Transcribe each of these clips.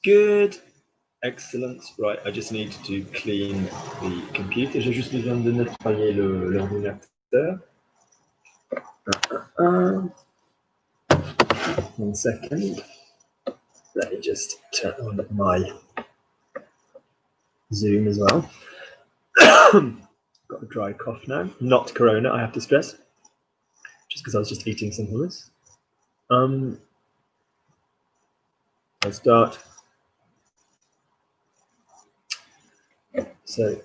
Good. Excellent. Right, I just need to clean the computer. J'ai juste besoin de nettoyer l'ordinateur. 1 second. Let me just turn on my Zoom as well. Got a dry cough now. Not corona, I have to stress. Just because I was just eating some hummus. I'll start. So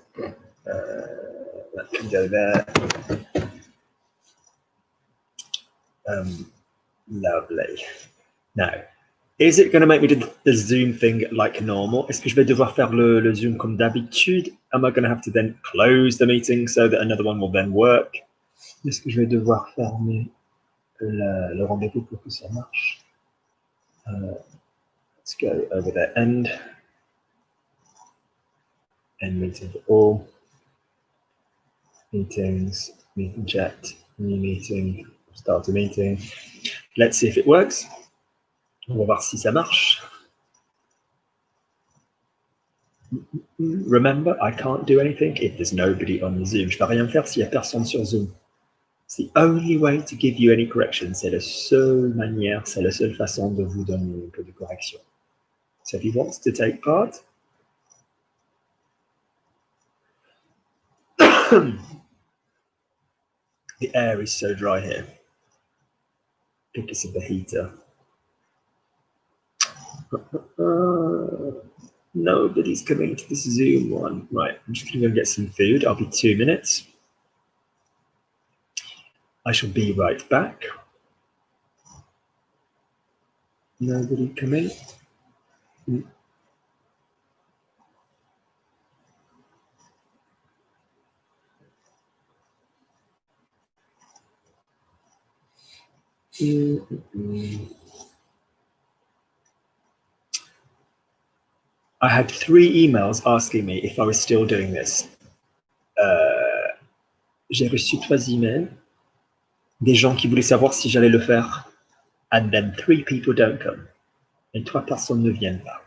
that can go there. Lovely. Now, is it going to make me do the Zoom thing like normal? Est-ce que je vais devoir faire le Zoom comme d'habitude? Am I going to have to then close the meeting so that another one will then work? Est-ce que je vais devoir fermer le rendez-vous pour que ça marche? Let's go over there. End meeting for all. Meetings, meeting chat, new meeting, start a meeting. Let's see if it works. On va voir si ça marche. Remember, I can't do anything if there's nobody on the Zoom. Je peux rien faire s'il y a personne sur Zoom. It's the only way to give you any correction. C'est la seule manière, c'est la seule façon de vous donner un peu de correction. So if he wants to take part, the air is so dry here because of the heater. Nobody's coming to this Zoom one. Right, I'm just going to go get some food. I'll be 2 minutes. I shall be right back. Nobody coming. I had 3 emails asking me if I was still doing this. J'ai reçu 3 emails des gens qui voulaient savoir si j'allais le faire. And then 3 people don't come. Et 3 personnes ne viennent pas.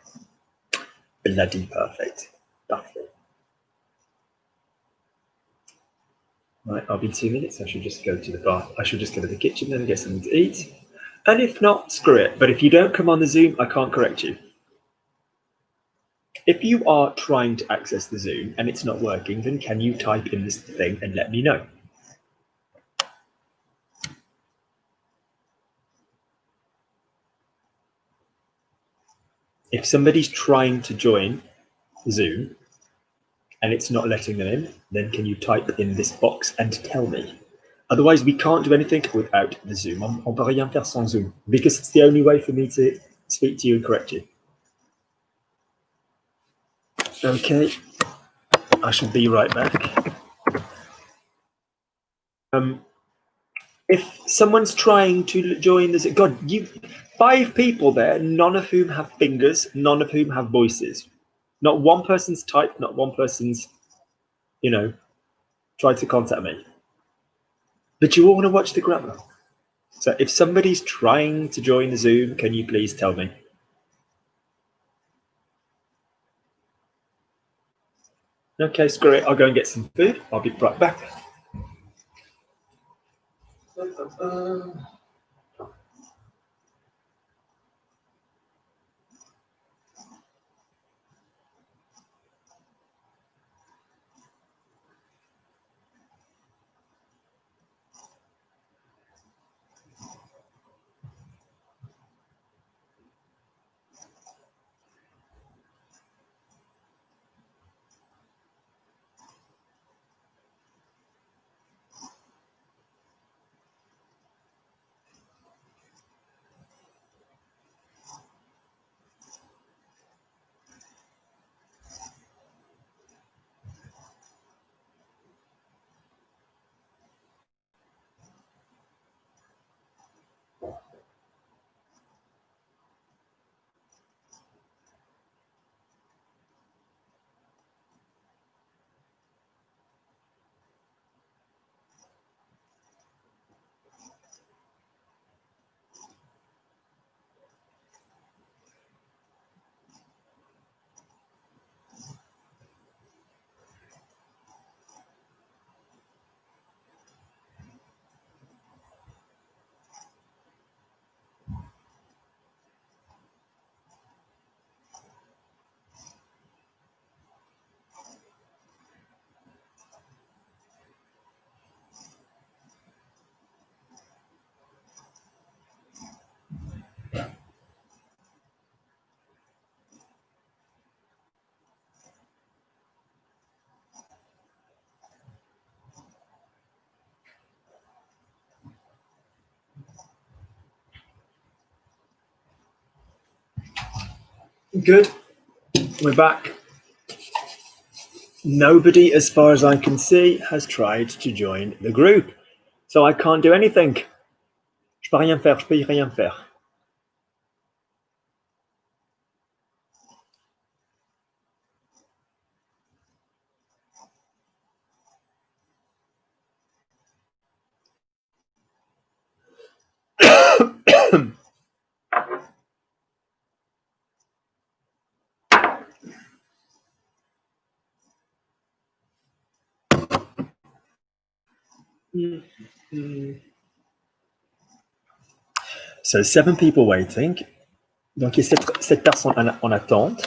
Bloody perfect. Parfait. Right, I'll be 2 minutes. I should just go to the bar. I should just go to the kitchen then and get something to eat. And if not, screw it. But if you don't come on the Zoom, I can't correct you. If you are trying to access the Zoom and it's not working, then can you type in this thing and let me know? If somebody's trying to join Zoom and it's not letting them in, then can you type in this box and tell me? Otherwise, we can't do anything without the Zoom. On peut rien faire sans Zoom because it's the only way for me to speak to you and correct you. Okay, I shall be right back. If someone's trying to join this, God, you 5 people there, none of whom have fingers, none of whom have voices. Not one person's typed, not one person's, tried to contact me. But you all want to watch the grammar. So if somebody's trying to join the Zoom, can you please tell me? Okay, screw it. I'll go and get some food. I'll be right back. Good. We're back. Nobody, as far as I can see, has tried to join the group. So I can't do anything. Je peux rien faire, je peux rien faire. So 7 people waiting. Donc il y a 7 personnes en attente.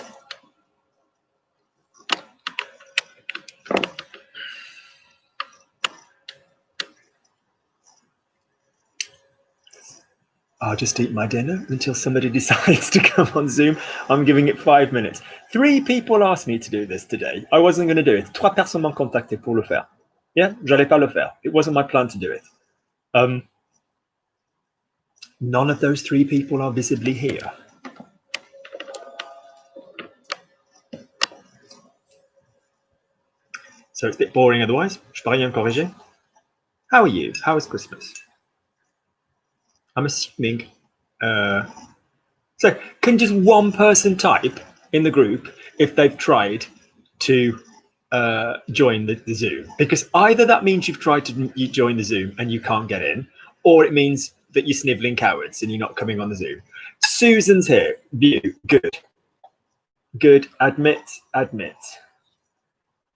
I'll just eat my dinner until somebody decides to come on Zoom. I'm giving it 5 minutes. 3 people asked me to do this today. I wasn't going to do it. 3 personnes m'ont contacté pour le faire. Yeah, j'allais pas le faire. It wasn't my plan to do it. None of those 3 people are visibly here. So it's a bit boring otherwise. Je peux rien corriger. How are you? How was Christmas? I'm assuming. So can just one person type in the group if they've tried to join the Zoom? Because either that means you've tried to join the Zoom and you can't get in, or it means that you're sniveling cowards and you're not coming on the Zoom. Susan's here. View. Good. Good. Admit. Admit.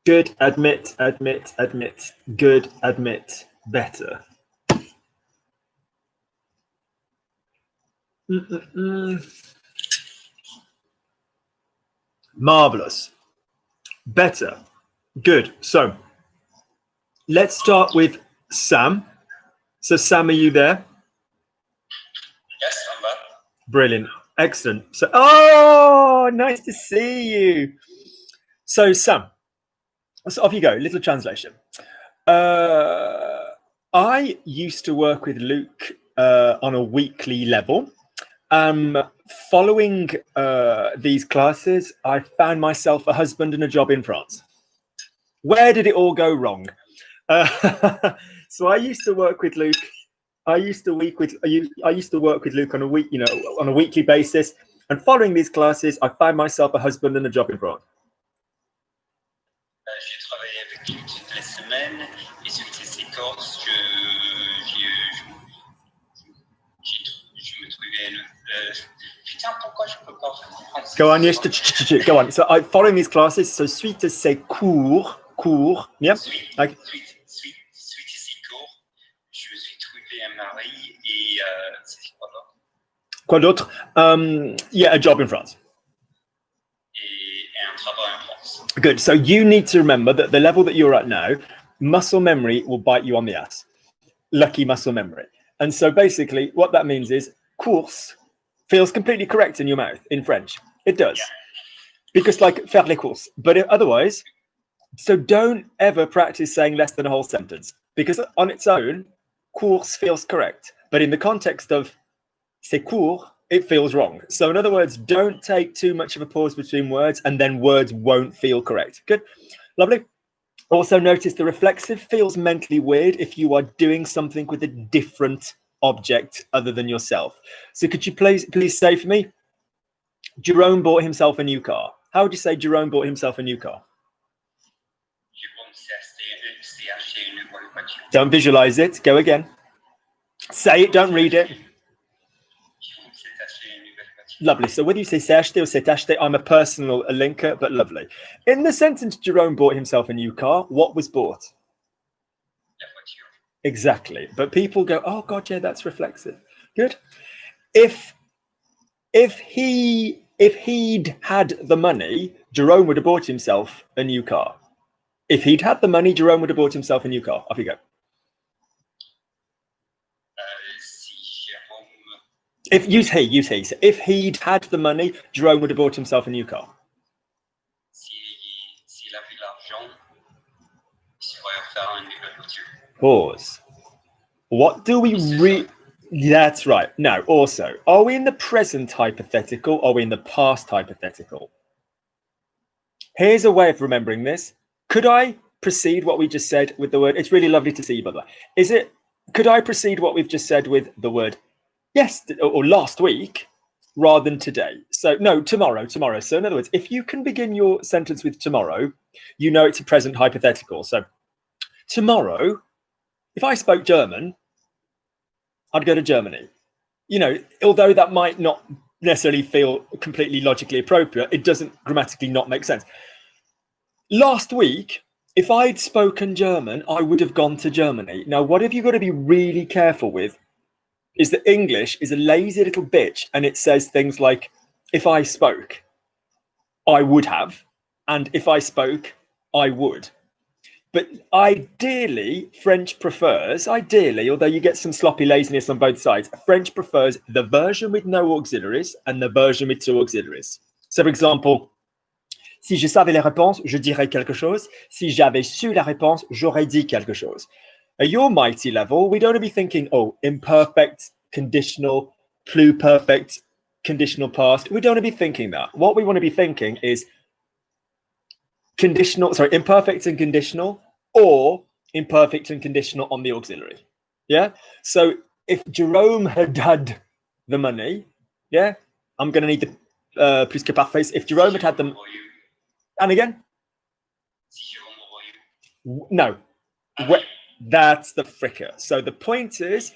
Good. Admit. Admit. Admit. Good. Admit. Better. Marvelous. Better. Good. So let's start with Sam. So Sam, are you there? Yes, I'm there. Brilliant. Excellent. So, oh, nice to see you. So Sam, so off you go. Little translation. I used to work with Luke on a weekly level. Following these classes, I found myself a husband and a job in France. Where did it all go wrong? So I used to work with Luke. I used to work with Luke on a weekly basis. And following these classes, I found myself a husband and a job in France. J'ai travaillé avec lui toutes les semaines et sur ces séquences, je me trouvais. Putain, pourquoi je peux pas faire? Go on, yes, go on. So following these classes, so suite c'est cours, yeah. Suite Okay. ces cours, je me suis trouvé un mari et c'est Quoi d'autre? Yeah, a job in France. Et un travail en France. Good. So you need to remember that the level that you're at now, muscle memory will bite you on the ass. Lucky muscle memory. And so basically what that means is course feels completely correct in your mouth in French. It does. Yeah. Because like faire les courses. But otherwise, so don't ever practice saying less than a whole sentence, because on its own, course feels correct. But in the context of c'est court, it feels wrong. So in other words, don't take too much of a pause between words and then words won't feel correct. Good. Lovely. Also notice the reflexive feels mentally weird if you are doing something with a different object other than yourself. So could you please say for me, Jerome bought himself a new car. How would you say Jerome bought himself a new car? Don't visualize it. Go again. Say it, don't read it. Lovely. So whether you say c'est acheté or c'est acheté, I'm a personal linker, but lovely. In the sentence, Jerome bought himself a new car. What was bought? Exactly. But people go, oh God, yeah, that's reflexive. Good. If he'd had the money, Jerome would have bought himself a new car. If he'd had the money, Jerome would have bought himself a new car. Off you go. If use he. So if he'd had the money, Jerome would have bought himself a new car. Pause. What do we That's right. Now, also, are we in the present hypothetical or are we in the past hypothetical? Here's a way of remembering this. Could I precede what we just said with the word? It's really lovely to see you, by the way. Could I precede what we've just said with the word yes or last week rather than today? So no, tomorrow. So in other words, if you can begin your sentence with tomorrow, you know it's a present hypothetical. So tomorrow, if I spoke German, I'd go to Germany. You know, although that might not necessarily feel completely logically appropriate, it doesn't grammatically not make sense. Last week, if I'd spoken German, I would have gone to Germany. Now, what have you got to be really careful with is that English is a lazy little bitch, and it says things like, if I spoke, I would have, and if I spoke, I would. But ideally, French prefers, although you get some sloppy laziness on both sides, French prefers the version with no auxiliaries and the version with two auxiliaries. So, for example, si je savais les réponses, je dirais quelque chose. Si j'avais su la réponse, j'aurais dit quelque chose. At your mighty level, we don't want to be thinking, oh, imperfect, conditional, pluperfect, conditional past. We don't want to be thinking that. What we want to be thinking is imperfect and conditional, or imperfect and conditional on the auxiliary. Yeah. So if Jerome had the money, yeah, I'm going to need the plus que parfait. If Jerome had them, and again, no, that's the fricker. So the point is,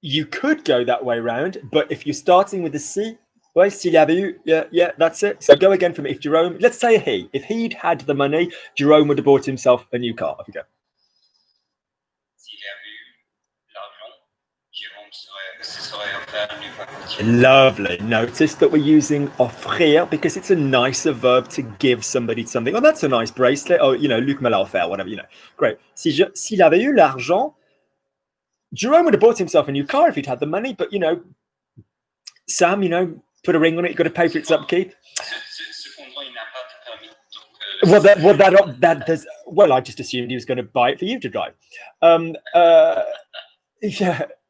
you could go that way around, but if you're starting with the C, well, s'il avait eu, yeah, that's it. So go again from if Jerome, let's say if he'd had the money, Jerome would have bought himself a new car. Off you go. Lovely. Notice that we're using offrir because it's a nicer verb to give somebody something. Oh, that's a nice bracelet. Oh, you know, Luc me l'a offert, whatever, you know. Great. S'il avait eu l'argent, Jerome would have bought himself a new car if he'd had the money, but, you know, Sam, you know, put a ring on it, you've got to pay for its upkeep. Well, I just assumed he was going to buy it for you to drive.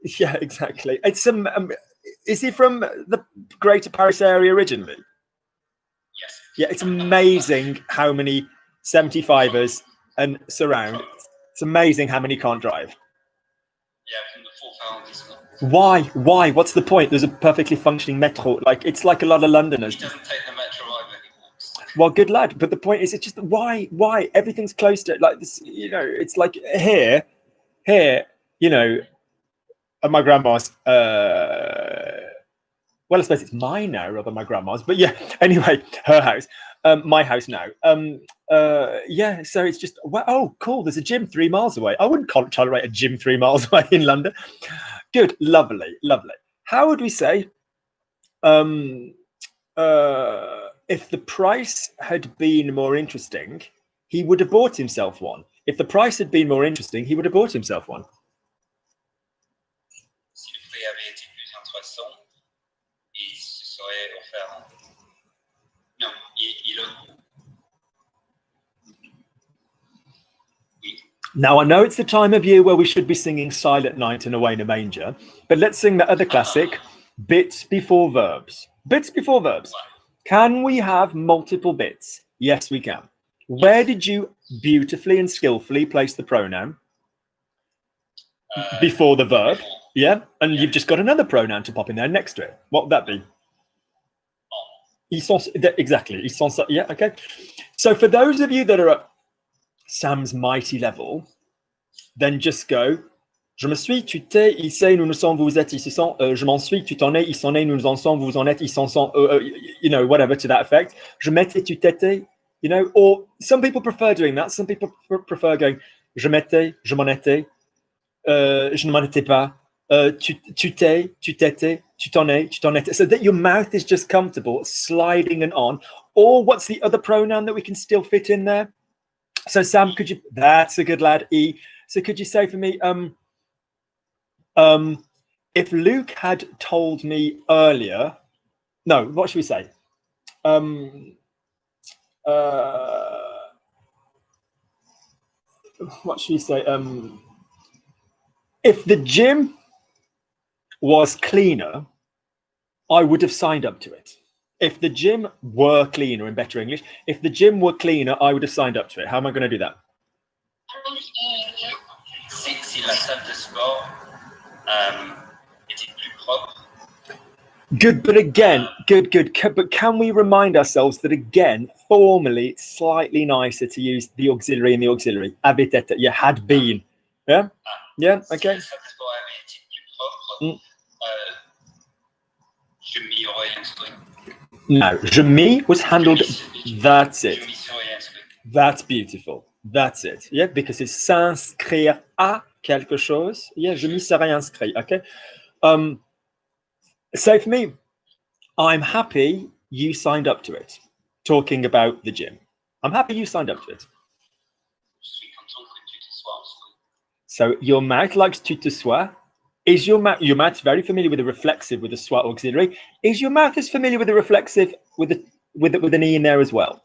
Yeah, exactly. It's is he from the Greater Paris area originally? Yes. Yeah, it's amazing how many 75ers and surround. It's amazing how many can't drive. Yeah, from the fourth arrondissement. Why? What's the point? There's a perfectly functioning metro. Like, it's like a lot of Londoners. He doesn't take the metro either. He walks. Well, good lad. But the point is, it's just why? Everything's close to like this. You know, it's like here. You know, at my grandma's. Well, I suppose it's mine now rather than my grandma's. But yeah. Anyway, her house. My house now. Yeah. So it's just oh, cool. There's a gym 3 miles away. I wouldn't tolerate a gym 3 miles away in London. Good, lovely. How would we say? If the price had been more interesting, he would have bought himself one. If the price had been more interesting, he would have bought himself one. Si le prix avait été plus intéressant, il se serait offert. Non, il oui. Now, I know it's the time of year where we should be singing Silent Night and Away in a Manger, but let's sing that other classic, Bits Before Verbs. Bits before verbs. Can we have multiple bits? Yes, we can. Where did you beautifully and skillfully place the pronoun? Before the verb. Yeah, and you've just got another pronoun to pop in there next to it. What would that be? Exactly. Yeah, okay. So for those of you that are at Sam's mighty level, then just go. Je me suis, tu t'es, il s'est, nous nous sommes, vous êtes, ils se sont, je m'en suis, tu t'en es, ils s'en est, nous nous en sommes, vous en êtes, ils s'en sont, you know, whatever to that effect. Je m'étais, tu t'étais, you know, or some people prefer doing that. Some people prefer going, je m'étais, je m'en étais, je ne m'en étais pas, tu t'es, tu t'étais, tu t'en es, tu t'en étais. So that your mouth is just comfortable, sliding and on. Or what's the other pronoun that we can still fit in there? So Sam, could you, that's a good lad, E. So could you say for me, if Luke had told me earlier, no, what should we say? What should we say? If the gym was cleaner, I would have signed up to it. If the gym were cleaner, in better English, if the gym were cleaner, I would have signed up to it. How am I going to do that? Si la salle de sport était plus propre. Good, but again, good. But can we remind ourselves that again, formally, it's slightly nicer to use the auxiliary and the auxiliary. Avait été, you had been. Yeah? Yeah, okay. Si la salle de sport avait été plus propre, je m'y aurais instruit. No, je m'y was handled. That's it. Je m'y serais instruit. That's beautiful. That's it. Yeah, because it's s'inscrire à quelque chose. Yeah, je m'y serais inscrit. Okay. So for me, I'm happy you signed up to it. Talking about the gym. I'm happy you signed up to it. Je suis content que tu te sois inscrit. So your mouth likes tu te sois. Is your mouth's very familiar with the reflexive with the soit auxiliary? Is your mouth as familiar with the reflexive with an e in there as well?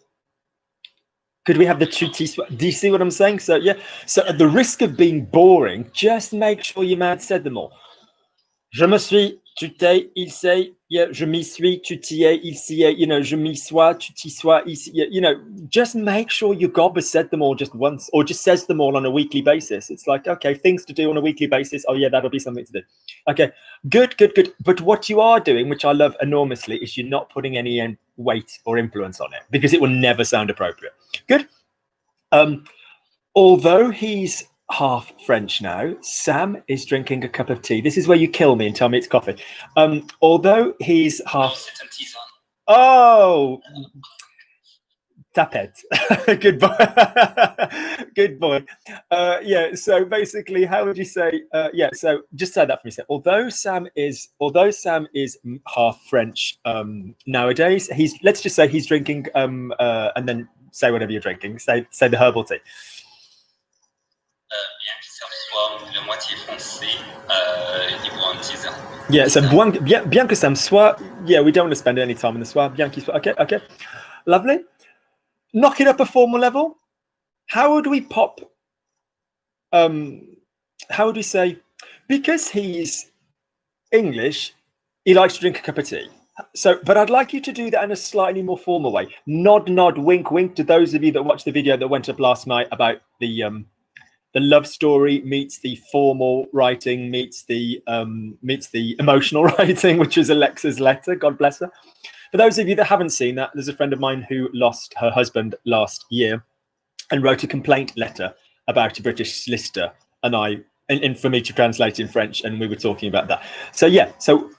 Could we have the tu ti soit? Do you see what I'm saying? So yeah. So at the risk of being boring, just make sure your mouth said them all. Je me suis, tu t'es, il s'est, yeah, je m'y suis, tu t'y es, il s'y est, you know, je m'y sois, tu t'y sois, il s'y, you know, just make sure your gob has said them all just once, or just says them all on a weekly basis. It's like, okay, things to do on a weekly basis. Oh yeah, that'll be something to do. Okay, good. But what you are doing, which I love enormously, is you're not putting any weight or influence on it, because it will never sound appropriate. Good. Although he's half French now, Sam is drinking a cup of tea. This is where you kill me and tell me it's coffee. Although he's half... C'est un tisane. Oh, tapette. Good boy. Good boy. Yeah, so basically, how would you say, yeah, so just say that for me. So although Sam is half French nowadays, let's just say he's drinking, and then say whatever you're drinking. Say the herbal tea. Bien que ça soit la moitié français, il boit un tisane. Yeah, so bien que ça me soit, yeah, we don't want to spend any time on the soit, bien qu'il soit, okay. Lovely. Knock it up a formal level. How would we pop, how would we say, because he's English, he likes to drink a cup of tea. So, but I'd like you to do that in a slightly more formal way. Nod, wink, wink to those of you that watched the video that went up last night about the love story meets the formal writing meets the emotional writing, which is Alexa's letter. God bless her. For those of you that haven't seen that, there's a friend of mine who lost her husband last year and wrote a complaint letter about a British solicitor, and for me to translate in French, and we were talking about that. So yeah, so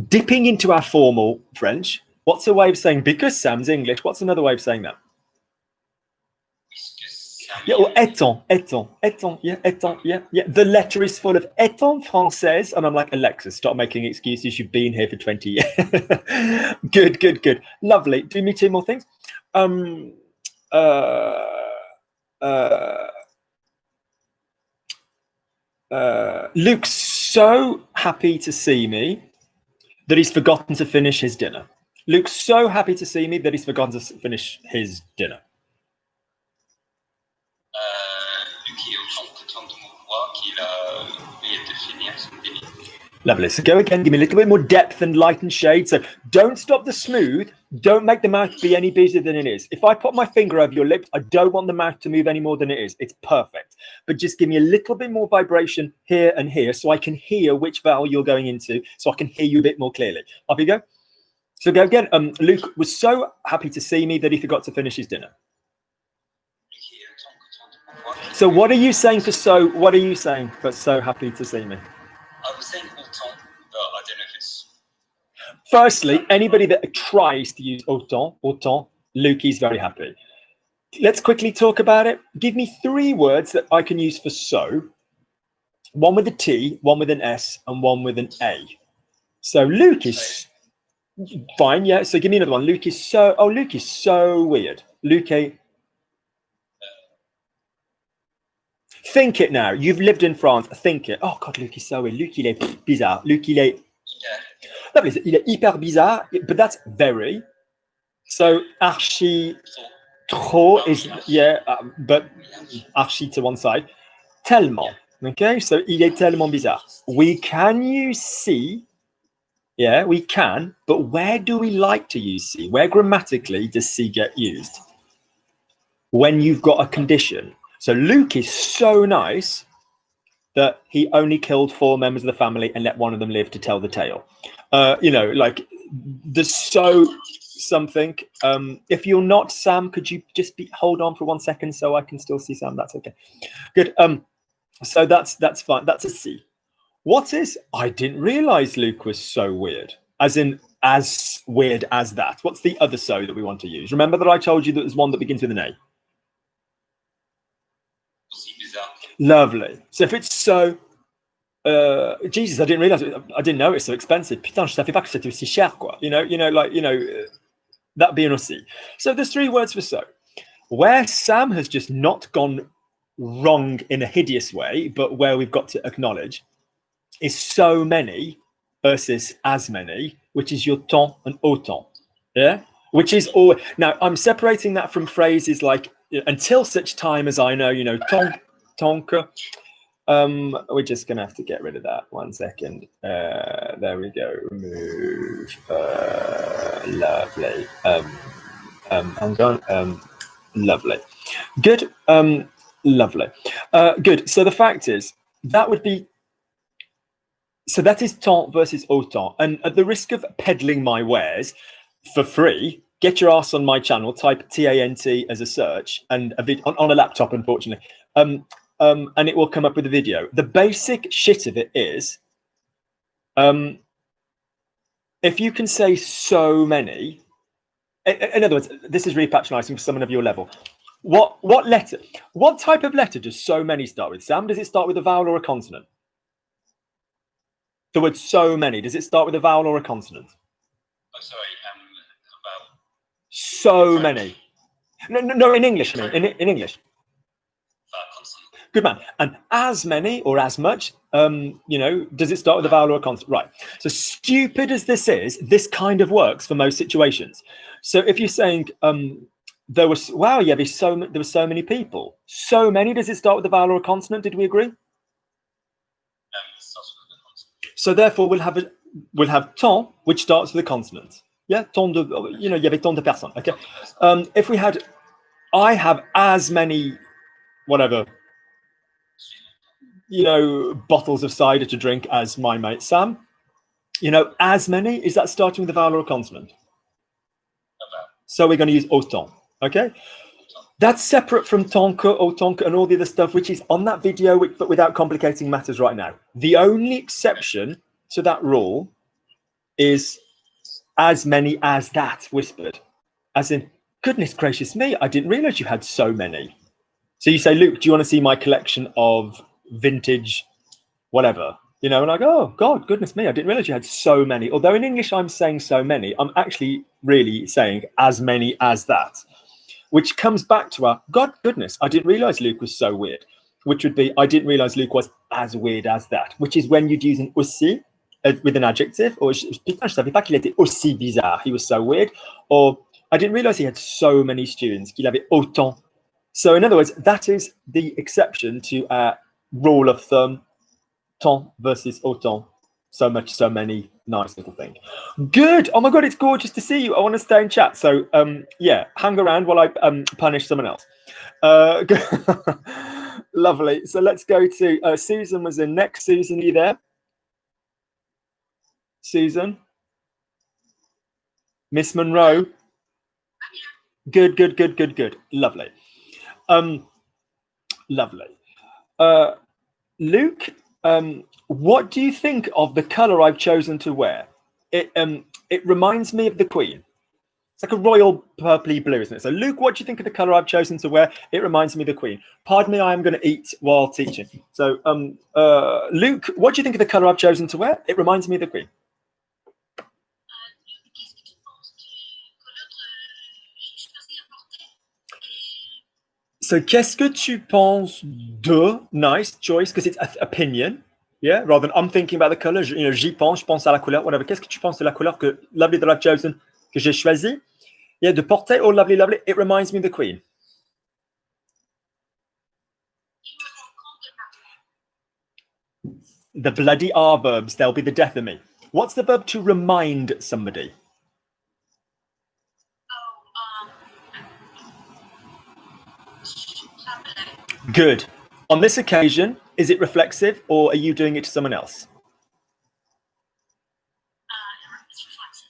dipping into our formal French, what's a way of saying, because Sam's English, what's another way of saying that? Yeah, or étant, yeah. The letter is full of étant française, and I'm like, Alexa, stop making excuses. You've been here for 20 years. Good. Lovely. Do me two more things. Luke's so happy to see me that he's forgotten to finish his dinner. Luke's so happy to see me that he's forgotten to finish his dinner. Luc est autant content de me voir qu'il a oublié de finir son dîner. Lovely. So go again, give me a little bit more depth and light and shade. So don't stop the smooth. Don't make the mouth be any busier than it is. If I put my finger over your lips, I don't want the mouth to move any more than it is. It's perfect. But just give me a little bit more vibration here and here so I can hear which vowel you're going into, so I can hear you a bit more clearly. Off you go. So go again. Luke was so happy to see me that he forgot to finish his dinner. So what are you saying for so? What are you saying for so happy to see me? I was saying autant, but I don't know if it's... Firstly, anybody that tries to use autant, Luke is very happy. Let's quickly talk about it. Give me 3 words that I can use for so. One with a T, one with an S, and one with an A. So Luke is fine, yeah. So give me another one. Luke is so weird. Luke. Think it now. You've lived in France. Think it. Oh God, Luke is so weird. Luke, il est bizarre. Luke, il est... Lovely. Il est hyper bizarre, but that's very. So archi, trop is, yeah, but archi to one side. Tellement. Okay, so il est tellement bizarre. Can use see? Yeah, we can, but where do we like to use see? Where grammatically does see get used? When you've got a condition. So Luke is so nice that he only killed 4 members of the family and let one of them live to tell the tale. You know, like there's so something. If you're not Sam, could you just hold on for 1 second so I can still see Sam? That's okay. Good. So that's fine. That's a C. What is? I didn't realize Luke was so weird. As in, as weird as that. What's the other so that we want to use? Remember that I told you that there's one that begins with an A. Lovely. So if it's so, Jesus, I didn't realize it. I didn't know it's so expensive. Putain, je savais pas que c'était aussi cher, quoi. You know, that being aussi. So there's 3 words for so. Where Sam has just not gone wrong in a hideous way, but where we've got to acknowledge, is so many versus as many, which is your tant and autant. Yeah, which is all. Now I'm separating that from phrases like until such time as I know, you know, tant que. We're just gonna have to get rid of that. 1 second. There we go. Remove. Lovely. Hang on. Lovely. Good. Lovely. Good. So the fact is that would be. So that is tant versus autant. And at the risk of peddling my wares for free, get your ass on my channel, type TANT as a search and on a laptop, unfortunately. And it will come up with a video. The basic shit of it is, if you can say so many, in other words, this is really patronizing for someone of your level. What type of letter does so many start with? Sam, does it start with a vowel or a consonant? The word so many, does it start with a vowel or a consonant? Oh, sorry, a vowel. So many. No, in English, I mean, in English. Consonant. Good man. And as many or as much, you know, does it start with a vowel or a consonant? Right. So stupid as this is, this kind of works for most situations. So if you're saying there were so many people. So many, does it start with a vowel or a consonant? Did we agree? So therefore, we'll have tant, which starts with a consonant. Yeah, tant de, you know, il y avait tant de personnes. Okay. If we had, I have as many, whatever, you know, bottles of cider to drink as my mate Sam. You know, as many, is that starting with a vowel or a consonant? So we're going to use autant. Okay. That's separate from tant que, autant que, and all the other stuff, which is on that video, but without complicating matters right now. The only exception to that rule is as many as that whispered. As in, goodness gracious me, I didn't realize you had so many. So you say, Luke, do you want to see my collection of vintage whatever? You know, and I go, oh, God, goodness me, I didn't realize you had so many. Although in English, I'm saying so many, I'm actually really saying as many as that. Which comes back to our, God, goodness, I didn't realize Luke was so weird, which would be, I didn't realize Luke was as weird as that, which is when you'd use an aussi with an adjective, or putain, je savais pas qu'il était aussi bizarre, he was so weird, or I didn't realize he had so many students, qu'il avait autant. So in other words, that is the exception to our rule of thumb, tant versus autant. So much, so many, nice little thing. Good. Oh my God, it's gorgeous to see you. I want to stay in chat. So yeah, hang around while I punish someone else. Lovely. So let's go to Susan was in next. Susan, are you there? Susan? Miss Monroe? Good. Lovely. Lovely. Luke, what do you think of the color I've chosen to wear? It reminds me of the Queen. It's like a royal purpley blue, isn't it? So Luke, what do you think of the color I've chosen to wear? It reminds me of the Queen. Pardon me, I am going to eat while teaching. So Luke, what do you think of the color I've chosen to wear? It reminds me of the Queen. So qu'est-ce que tu penses de? Nice choice, because it's opinion. Yeah, rather than I'm thinking about the color, you know, j'y pense, je pense à la couleur, whatever. Qu'est-ce que tu penses de la couleur que lovely that I've chosen, que j'ai choisi? Yeah, de porter, oh lovely, lovely. It reminds me of the Queen. The bloody are verbs, they'll be the death of me. What's the verb to remind somebody? Good. On this occasion, is it reflexive or are you doing it to someone else?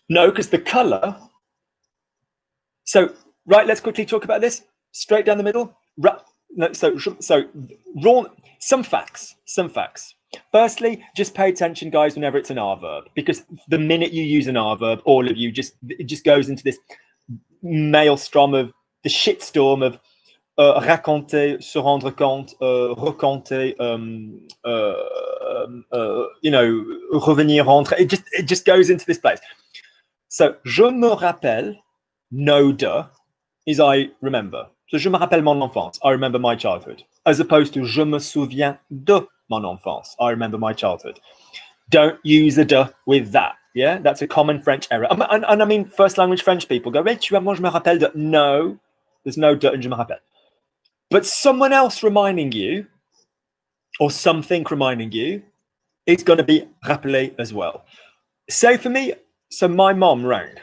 No, because the color. So, right, let's quickly talk about this. Straight down the middle. No, so raw. Some facts. Firstly, just pay attention, guys, whenever it's an are verb, because the minute you use an are verb, all of you it just goes into this maelstrom of the shitstorm of raconter, se rendre compte, raconter, revenir, rentrer. It just goes into this place. So, je me rappelle, no de, is I remember. So, je me rappelle mon enfance, I remember my childhood. As opposed to je me souviens de mon enfance, I remember my childhood. Don't use a de with that. Yeah, that's a common French error. And I mean, first language French people go, tu vois, moi je me rappelle de. No, there's no de in je me rappelle. But someone else reminding you, or something reminding you, is going to be rappeler as well. Say for me, so my mom rang.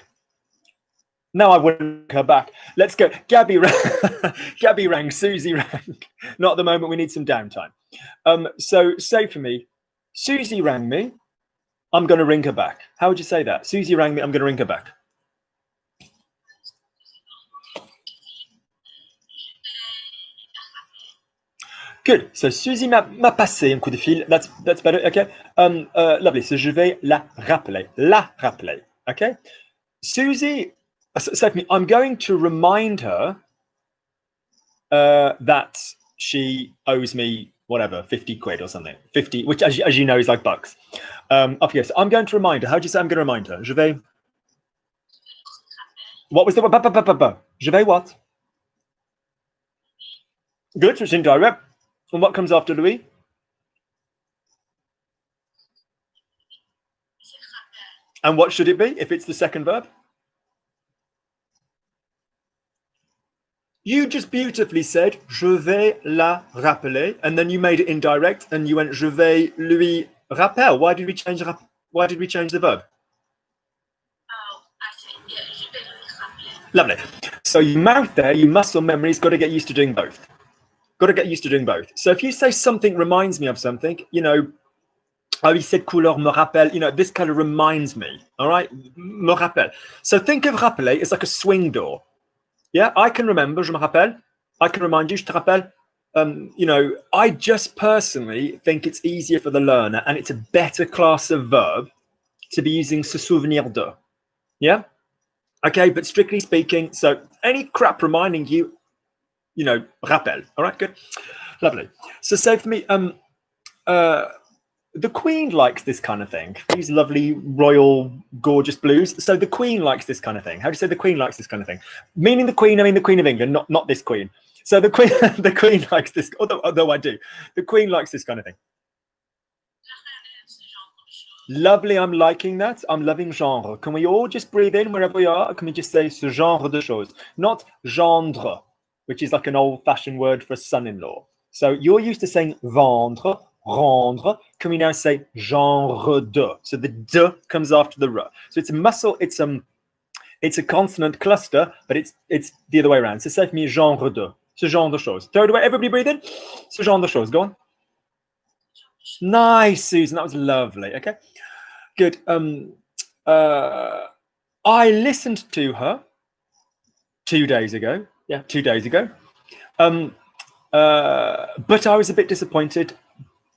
Now I wouldn't her back. Let's go. Gabby rang. Susie rang. Not at the moment. We need some downtime. So say for me, Susie rang me. I'm going to ring her back. How would you say that? Susie rang me. I'm going to ring her back. Good. So Susie m'a passé un coup de fil. That's better. Okay. Lovely. So je vais la rappeler. Okay. Susie. So I'm going to remind her that she owes me whatever 50 quid or something. 50, which as you know is like bucks. Okay, so I'm going to remind her. How do you say I'm going to remind her? Je vais. What was the Je vais what? Good. It's indirect. And what comes after Louis? And what should it be if it's the second verb? You just beautifully said, je vais la rappeler, and then you made it indirect, and you went, je vais lui rappeler. Why did we change the verb? Lovely. So your mouth there, your muscle memory's got to get used to doing both. So if you say something reminds me of something, you know, cette couleur me rappelle, you know, this color reminds me, all right? Me rappelle. So think of rappeler, it's like a swing door. Yeah, I can remember, je me rappelle. I can remind you, je te rappelle. You know, I just personally think it's easier for the learner and it's a better class of verb to be using se souvenir de. Yeah? Okay, but strictly speaking, so any crap reminding you, you know, rappel. All right, good. Lovely. So say for me, the Queen likes this kind of thing. These lovely, royal, gorgeous blues. So the Queen likes this kind of thing. How do you say the Queen likes this kind of thing? Meaning the Queen, I mean the Queen of England, not this Queen. So the Queen, the Queen likes this, although I do. The Queen likes this kind of thing. Lovely, I'm liking that. I'm loving genre. Can we all just breathe in wherever we are? Can we just say ce genre de choses? Not gendre, which is like an old-fashioned word for a son-in-law. So you're used to saying vendre, rendre. Can we now say genre de? So the de comes after the r. So it's a muscle, it's a consonant cluster, but it's the other way around. So say for me genre de. Ce genre de choses. Throw it away. Everybody breathe in. Ce genre de choses. Go on. Nice, Susan. That was lovely. Okay. Good. I listened to her 2 days ago. Yeah, 2 days ago. But I was a bit disappointed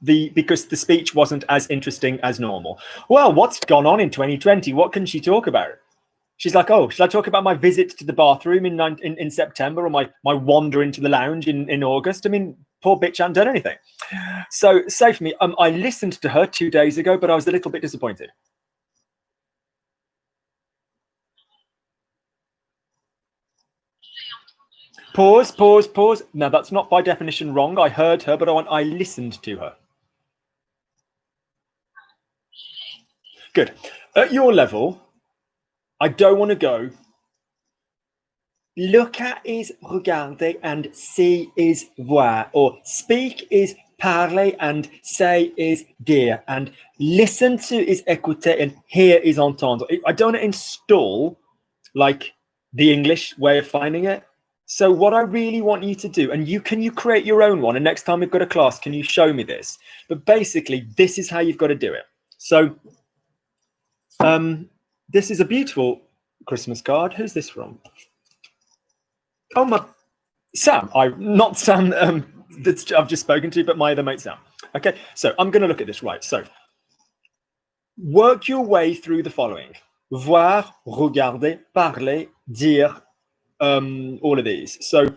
because the speech wasn't as interesting as normal. Well, what's gone on in 2020? What can she talk about? She's like, oh, should I talk about my visit to the bathroom in September or my wander into the lounge in August? I mean, poor bitch hadn't done anything. So say for me, I listened to her 2 days ago, but I was a little bit disappointed. Pause. Now, that's not by definition wrong. I heard her, but I listened to her. Good. At your level, I don't want to go. Look at is regarder and see is voir, or speak is parler and say is dire, and listen to is écouter, and hear is entendre. I don't want to install like the English way of finding it. So what I really want you to do, and you create your own one, and next time we've got a class, can you show me this? But basically, this is how you've got to do it. So this is a beautiful Christmas card. Who's this from? Oh, my Sam. Not Sam that I've just spoken to, but my other mate Sam. Okay, so I'm going to look at this, right? So work your way through the following: voir, regarder, parler, dire, all of these. So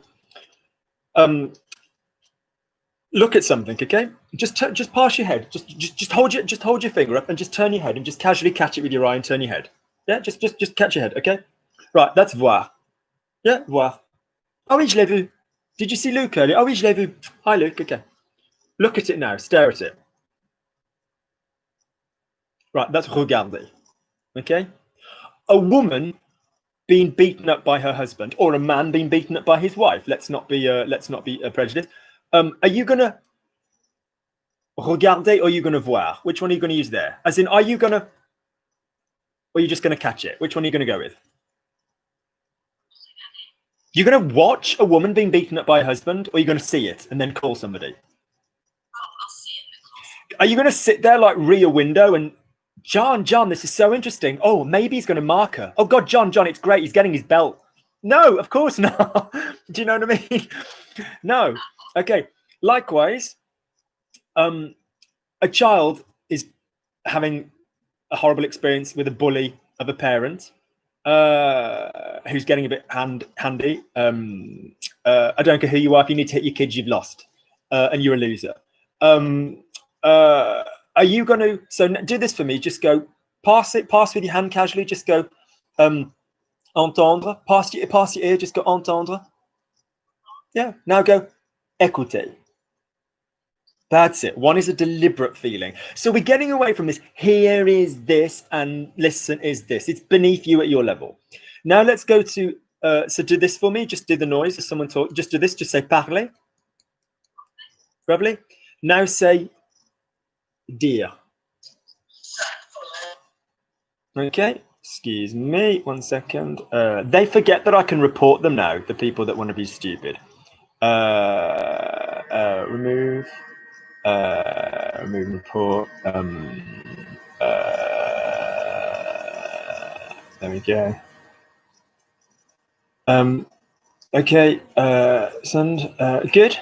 look at something, okay? Just pass your head. Just hold your finger up and just turn your head and just casually catch it with your eye and turn your head. Yeah, just catch your head, okay? Right, that's voir. Yeah, voir. Oh oui, je l'ai vu. Did you see Luke earlier? Oh oui, je l'ai vu. Hi, Luke. Okay. Look at it now. Stare at it. Right, that's regarder. Okay? A woman being beaten up by her husband, or a man being beaten up by his wife. Let's not be prejudiced. Are you gonna regarder or are you gonna voir? Which one are you gonna use there? As in, are you gonna, or are you just gonna catch it? Which one are you gonna go with? You're gonna watch a woman being beaten up by a husband, or are you gonna see it and then call somebody? I'll see it. Are you gonna sit there like Rear Window and John, this is so interesting. Oh, maybe he's going to mark her. Oh, God, John, it's great. He's getting his belt. No, of course not. Do you know what I mean? No. Okay. Likewise, a child is having a horrible experience with a bully of a parent who's getting a bit handy. I don't care who you are. If you need to hit your kids, you've lost. And you're a loser. Are you going to, so do this for me, just go, pass with your hand casually, just go, entendre, pass your ear, just go, entendre. Yeah, now go, écouter. That's it. One is a deliberate feeling. So we're getting away from this, here is this, and listen is this. It's beneath you at your level. Now let's go to, so do this for me, just do the noise, if someone talk, just do this, just say parler. Lovely. Now say dire. Okay, excuse me, 1 second. They forget that I can report them now, the people that want to be stupid. Remove report. There we go. Okay, send. Good.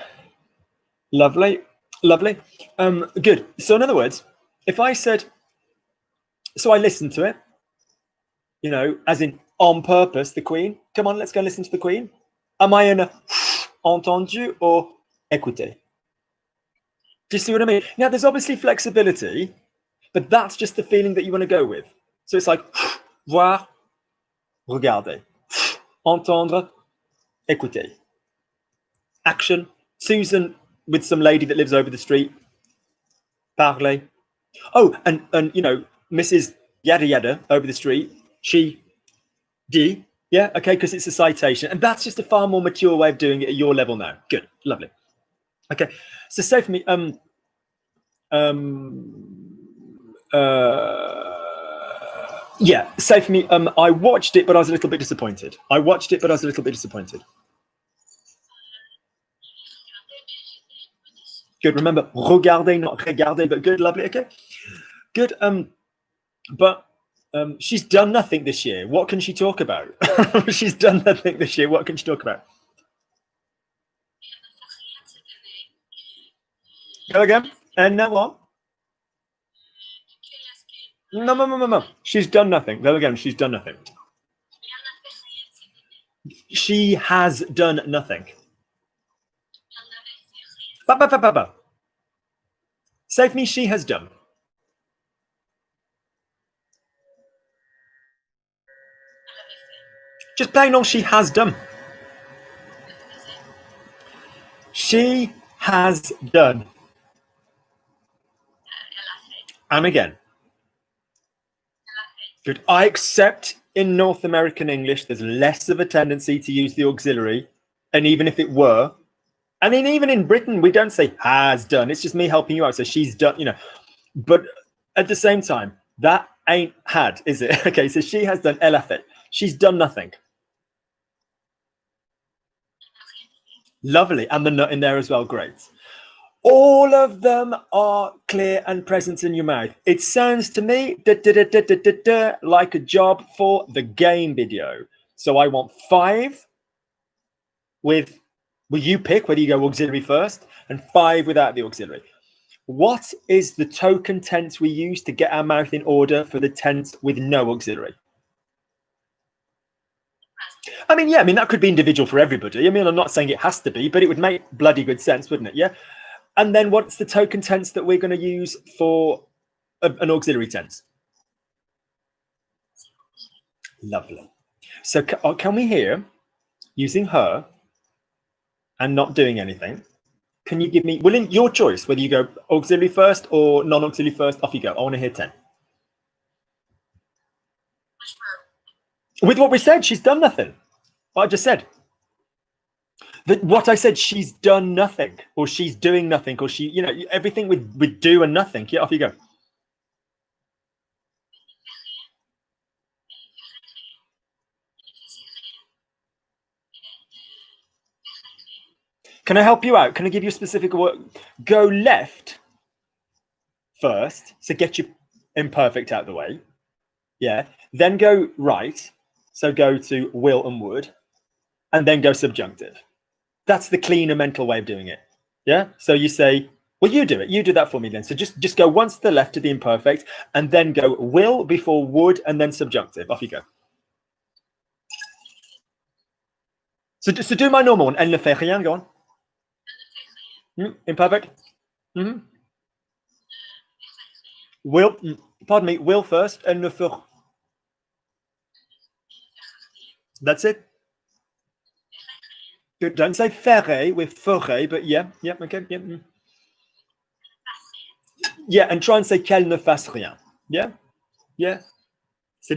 Lovely. Good. So in other words, if I said, so I listened to it, you know, as in on purpose, the Queen. Come on, let's go listen to the Queen. Am I in a entendu or écouter? Do you see what I mean? Now, there's obviously flexibility, but that's just the feeling that you want to go with. So it's like voir, regarder, entendre, écouter. Action. Susan with some lady that lives over the street. Parler. Oh, and you know, Mrs. Yada Yada over the street. She dit. Yeah, okay, because it's a citation. And that's just a far more mature way of doing it at your level now. Good, lovely. Okay, so say for me, yeah, say for me, I watched it, but I was a little bit disappointed. Good, remember, regarder, not regarder, but good, lovely, okay. Good, but she's done nothing this year. What can she talk about? She's done nothing this year. What can she talk about? Go again. And now what? No. She's done nothing. Go again. She's done nothing. She has done nothing. Say for me, she has done. Just plain on, she has done. She has done. And again. Good. I accept in North American English, there's less of a tendency to use the auxiliary. And even if it were, I mean, even in Britain, we don't say has done. It's just me helping you out. So she's done, you know. But at the same time, that ain't had, is it? Okay, so she has done, elle a fait. She's done nothing. Lovely. And the nut in there as well. Great. All of them are clear and present in your mouth. It sounds to me like a job for the game video. So I want 5 with, well, you pick whether you go auxiliary first, and 5 without the auxiliary. What is the token tense we use to get our mouth in order for the tense with no auxiliary? I mean, yeah, I mean, that could be individual for everybody. I mean, I'm not saying it has to be, but it would make bloody good sense, wouldn't it? Yeah. And then what's the token tense that we're going to use for an auxiliary tense? Lovely. So can we hear, using her and not doing anything, can you give me, William, your choice, whether you go auxiliary first or non-auxiliary first? Off you go. I want to hear 10. With what we said, she's done nothing. What I just said. What I said, she's done nothing, or she's doing nothing, or she, you know, everything with do and nothing. Yeah, off you go. Can I help you out? Can I give you a specific word? Go left first, so get your imperfect out of the way. Yeah. Then go right, so go to will and would, and then go subjunctive. That's the cleaner mental way of doing it. Yeah. So you say, well, you do it. You do that for me then. So just go once to the left to the imperfect, and then go will before would, and then subjunctive. Off you go. So do my normal one. Elle ne fait rien. Go on. Imperfect. Will, pardon me, will first. Elle ne fait. That's it. Good. Don't say faire with ferait, but yeah, okay, yeah. Yeah, and try and say qu'elle ne fasse rien. Yeah, yeah. C'est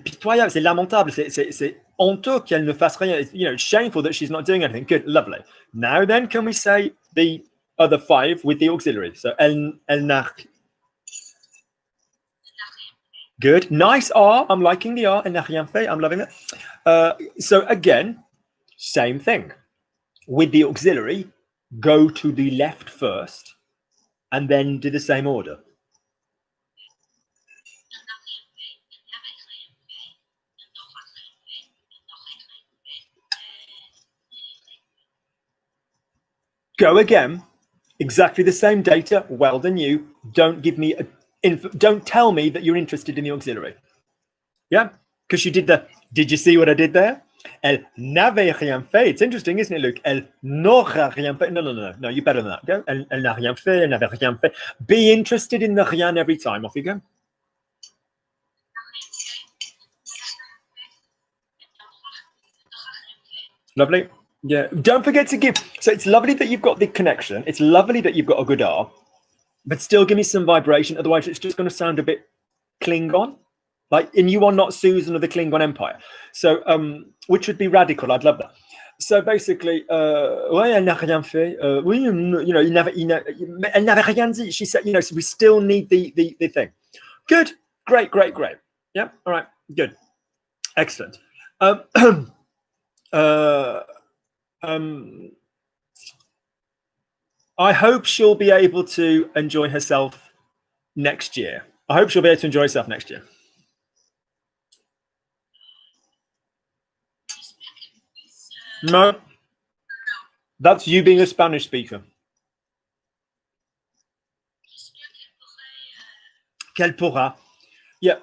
pitoyable, c'est lamentable, c'est honteux qu'elle ne fasse rien. It's, you know, shameful that she's not doing anything. Good, lovely. Now then, can we say the other 5 with the auxiliary? So elle n'a. Good, nice R. I'm liking the R. Elle n'a rien fait. I'm loving it. So again, same thing. With the auxiliary, go to the left first, and then do the same order. Go again, exactly the same data. Well done, you. Don't give me don't tell me that you're interested in the auxiliary. Yeah, because you did the. Did you see what I did there? Elle n'avait rien fait. It's interesting, isn't it, Luke? Elle n'aura rien fait. No, you're better than that. Go. Elle n'a rien fait. Elle n'avait rien fait. Be interested in the rien every time. Off you go. Lovely. Yeah. Don't forget to give. So it's lovely that you've got the connection. It's lovely that you've got a good R, but still give me some vibration. Otherwise, it's just going to sound a bit Klingon. Like, and you are not Susan of the Klingon Empire. So, which would be radical. I'd love that. So basically, ouais, elle n'a rien fait. Oui, you know, elle n'avait rien dit. She said, you know, so we still need the thing. Good, great. Yeah, all right, good, excellent. I hope she'll be able to enjoy herself next year. I hope she'll be able to enjoy herself next year. No, that's you being a Spanish speaker. Qu'elle pourra. Yeah,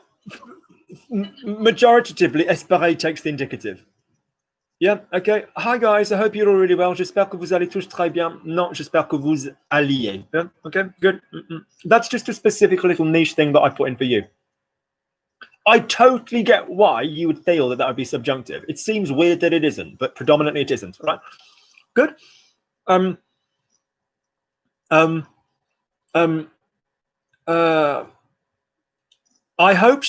majoritatively, espérer takes the indicative. Yeah, okay. Hi guys, I hope you're all really well. J'espère que vous allez tous très bien. Non, j'espère que vous alliez. Yeah? Okay, good. That's just a specific little niche thing that I put in for you. I totally get why you would feel that would be subjunctive. It seems weird that it isn't, but predominantly it isn't, right? Good. I hope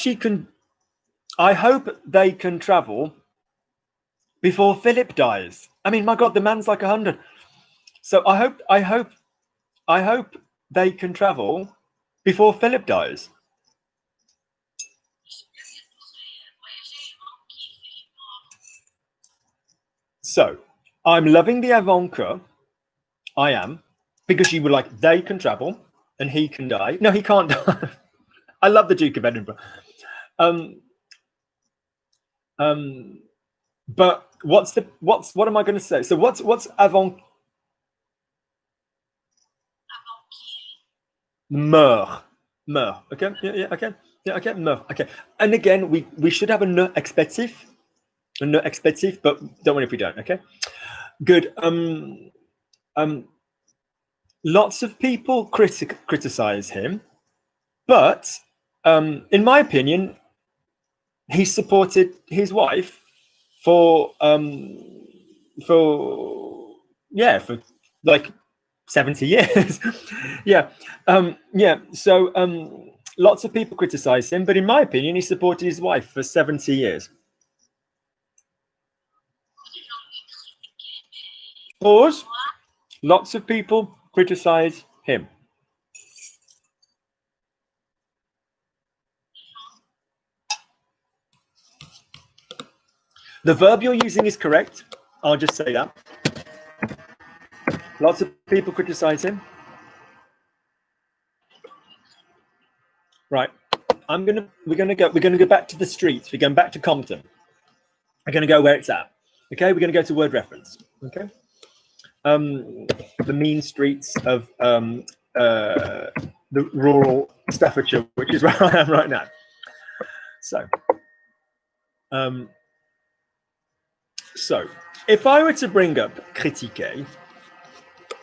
they can travel before Philip dies. I mean, my God, the man's like 100. So I hope they can travel before Philip dies. So I'm loving the avant que. I am, because you were like, they can travel and he can die. No, he can't die. I love the Duke of Edinburgh. But what am I going to say? So what's avant? Meurt. Okay. Yeah. Okay. Yeah. Okay. Meurt. Okay. And again, we should have a ne expectif, but don't worry if we don't. Okay. Good. Lots of people criticize him, but in my opinion, he supported his wife for like 70 years. Yeah. So lots of people criticize him, but in my opinion, he supported his wife for 70 years. Pause. Lots of people criticize him. The verb you're using is correct. I'll just say that. Lots of people criticize him. Right. We're gonna go back to the streets. We're going back to Compton. We're gonna go where it's at. Okay, we're gonna go to word reference. Okay. The mean streets of the rural Staffordshire, which is where I am right now. So if I were to bring up critiquer,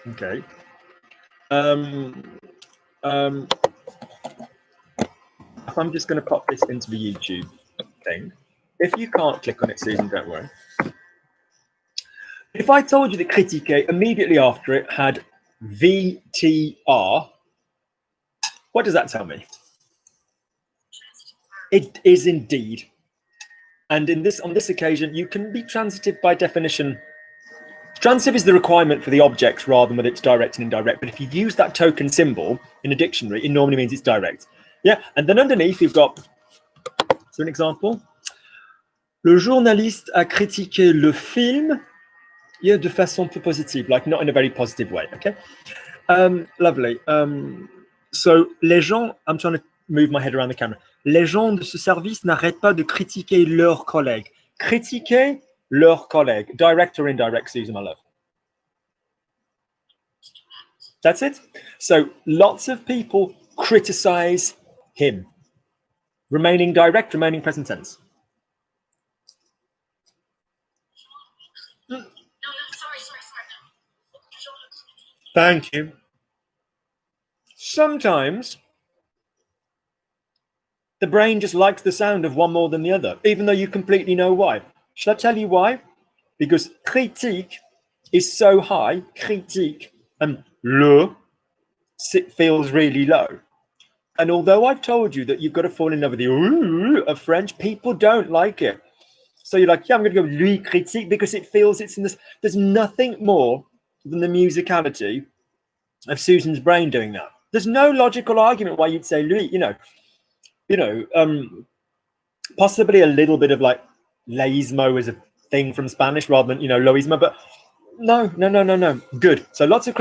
okay, if I'm just going to pop this into the YouTube thing, if you can't click on it, Susan, don't worry. If I told you that critiquer immediately after it had VTR, what does that tell me? It is indeed. And on this occasion, you can be transitive by definition. Transitive is the requirement for the objects rather than whether it's direct and indirect. But if you use that token symbol in a dictionary, it normally means it's direct. Yeah. And then underneath, you've got, so an example. Le journaliste a critiqué le film, yeah, de façon peu positive, like not in a very positive way. Okay. Lovely. So les gens, I'm trying to move my head around the camera. Les gens de ce service n'arrêtent pas de critiquer leurs collègues. Critiquer leurs collègues. Direct or indirect, Susan, my love? That's it. So lots of people criticize him. Remaining direct, remaining present tense. No, sorry. Thank you. Sometimes the brain just likes the sound of one more than the other, even though you completely know why. Shall I tell you why? Because critique is so high, critique, and le feels really low. And although I've told you that you've got to fall in love with the ooh of French, people don't like it. So you're like, yeah, I'm going to go lui critique because it feels it's in this. There's nothing more than the musicality of Susan's brain doing that. There's no logical argument why you'd say lui, possibly a little bit of like leísmo is a thing from Spanish rather than, loísmo, but no. Good. So lots of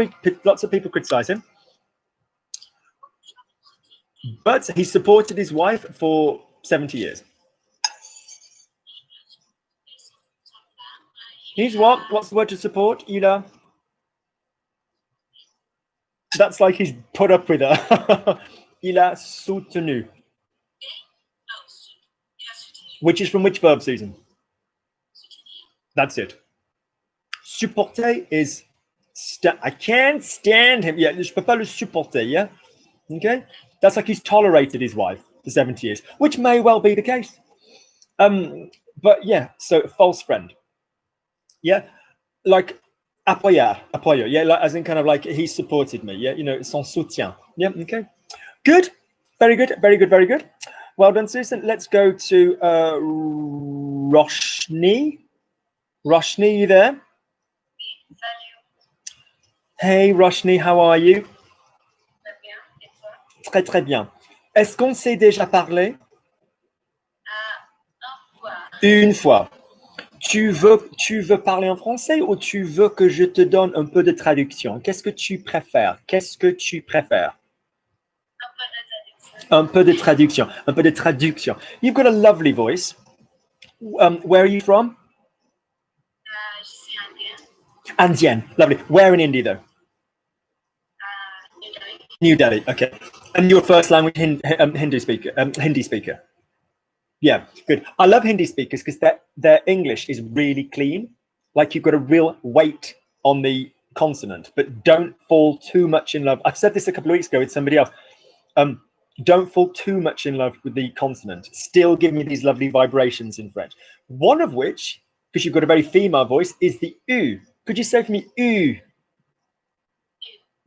people criticize him, but he supported his wife for 70 years. He's what? What's the word to support, Ila? That's like he's put up with her. Il a soutenu. Which is from which verb, Susan? That's it. Supporter is I can't stand him. Yeah, je peux pas le supporter, yeah? Okay? That's like he's tolerated his wife for 70 years, which may well be the case. But yeah, so false friend. Yeah, like apoyar, yeah, like, as in kind of like he supported me, yeah, son soutien. Yeah, okay. Good, very good. Well done, Susan. Let's go to Roshni. Roshni, you there? Hey Roshni, how are you? Très bien. Et toi? Très très bien. Est-ce qu'on s'est déjà parlé? Un fois. Une fois. Tu veux parler en français ou tu veux que je te donne un peu de traduction? Qu'est-ce que tu préfères? Qu'est-ce que tu préfères? Un peu de traduction. Un peu de traduction. Un peu de traduction. You've got a lovely voice. Where are you from? Je suis indienne. Indienne. Lovely. Where in India though? New Delhi. New Delhi. Okay. And your first language Hindu speaker. Hindi speaker. Yeah, good. I love Hindi speakers because their English is really clean. Like you've got a real weight on the consonant, but don't fall too much in love. I've said this a couple of weeks ago with somebody else. Don't fall too much in love with the consonant. Still give me these lovely vibrations in French. One of which, because you've got a very female voice, is the U. Could you say for me U?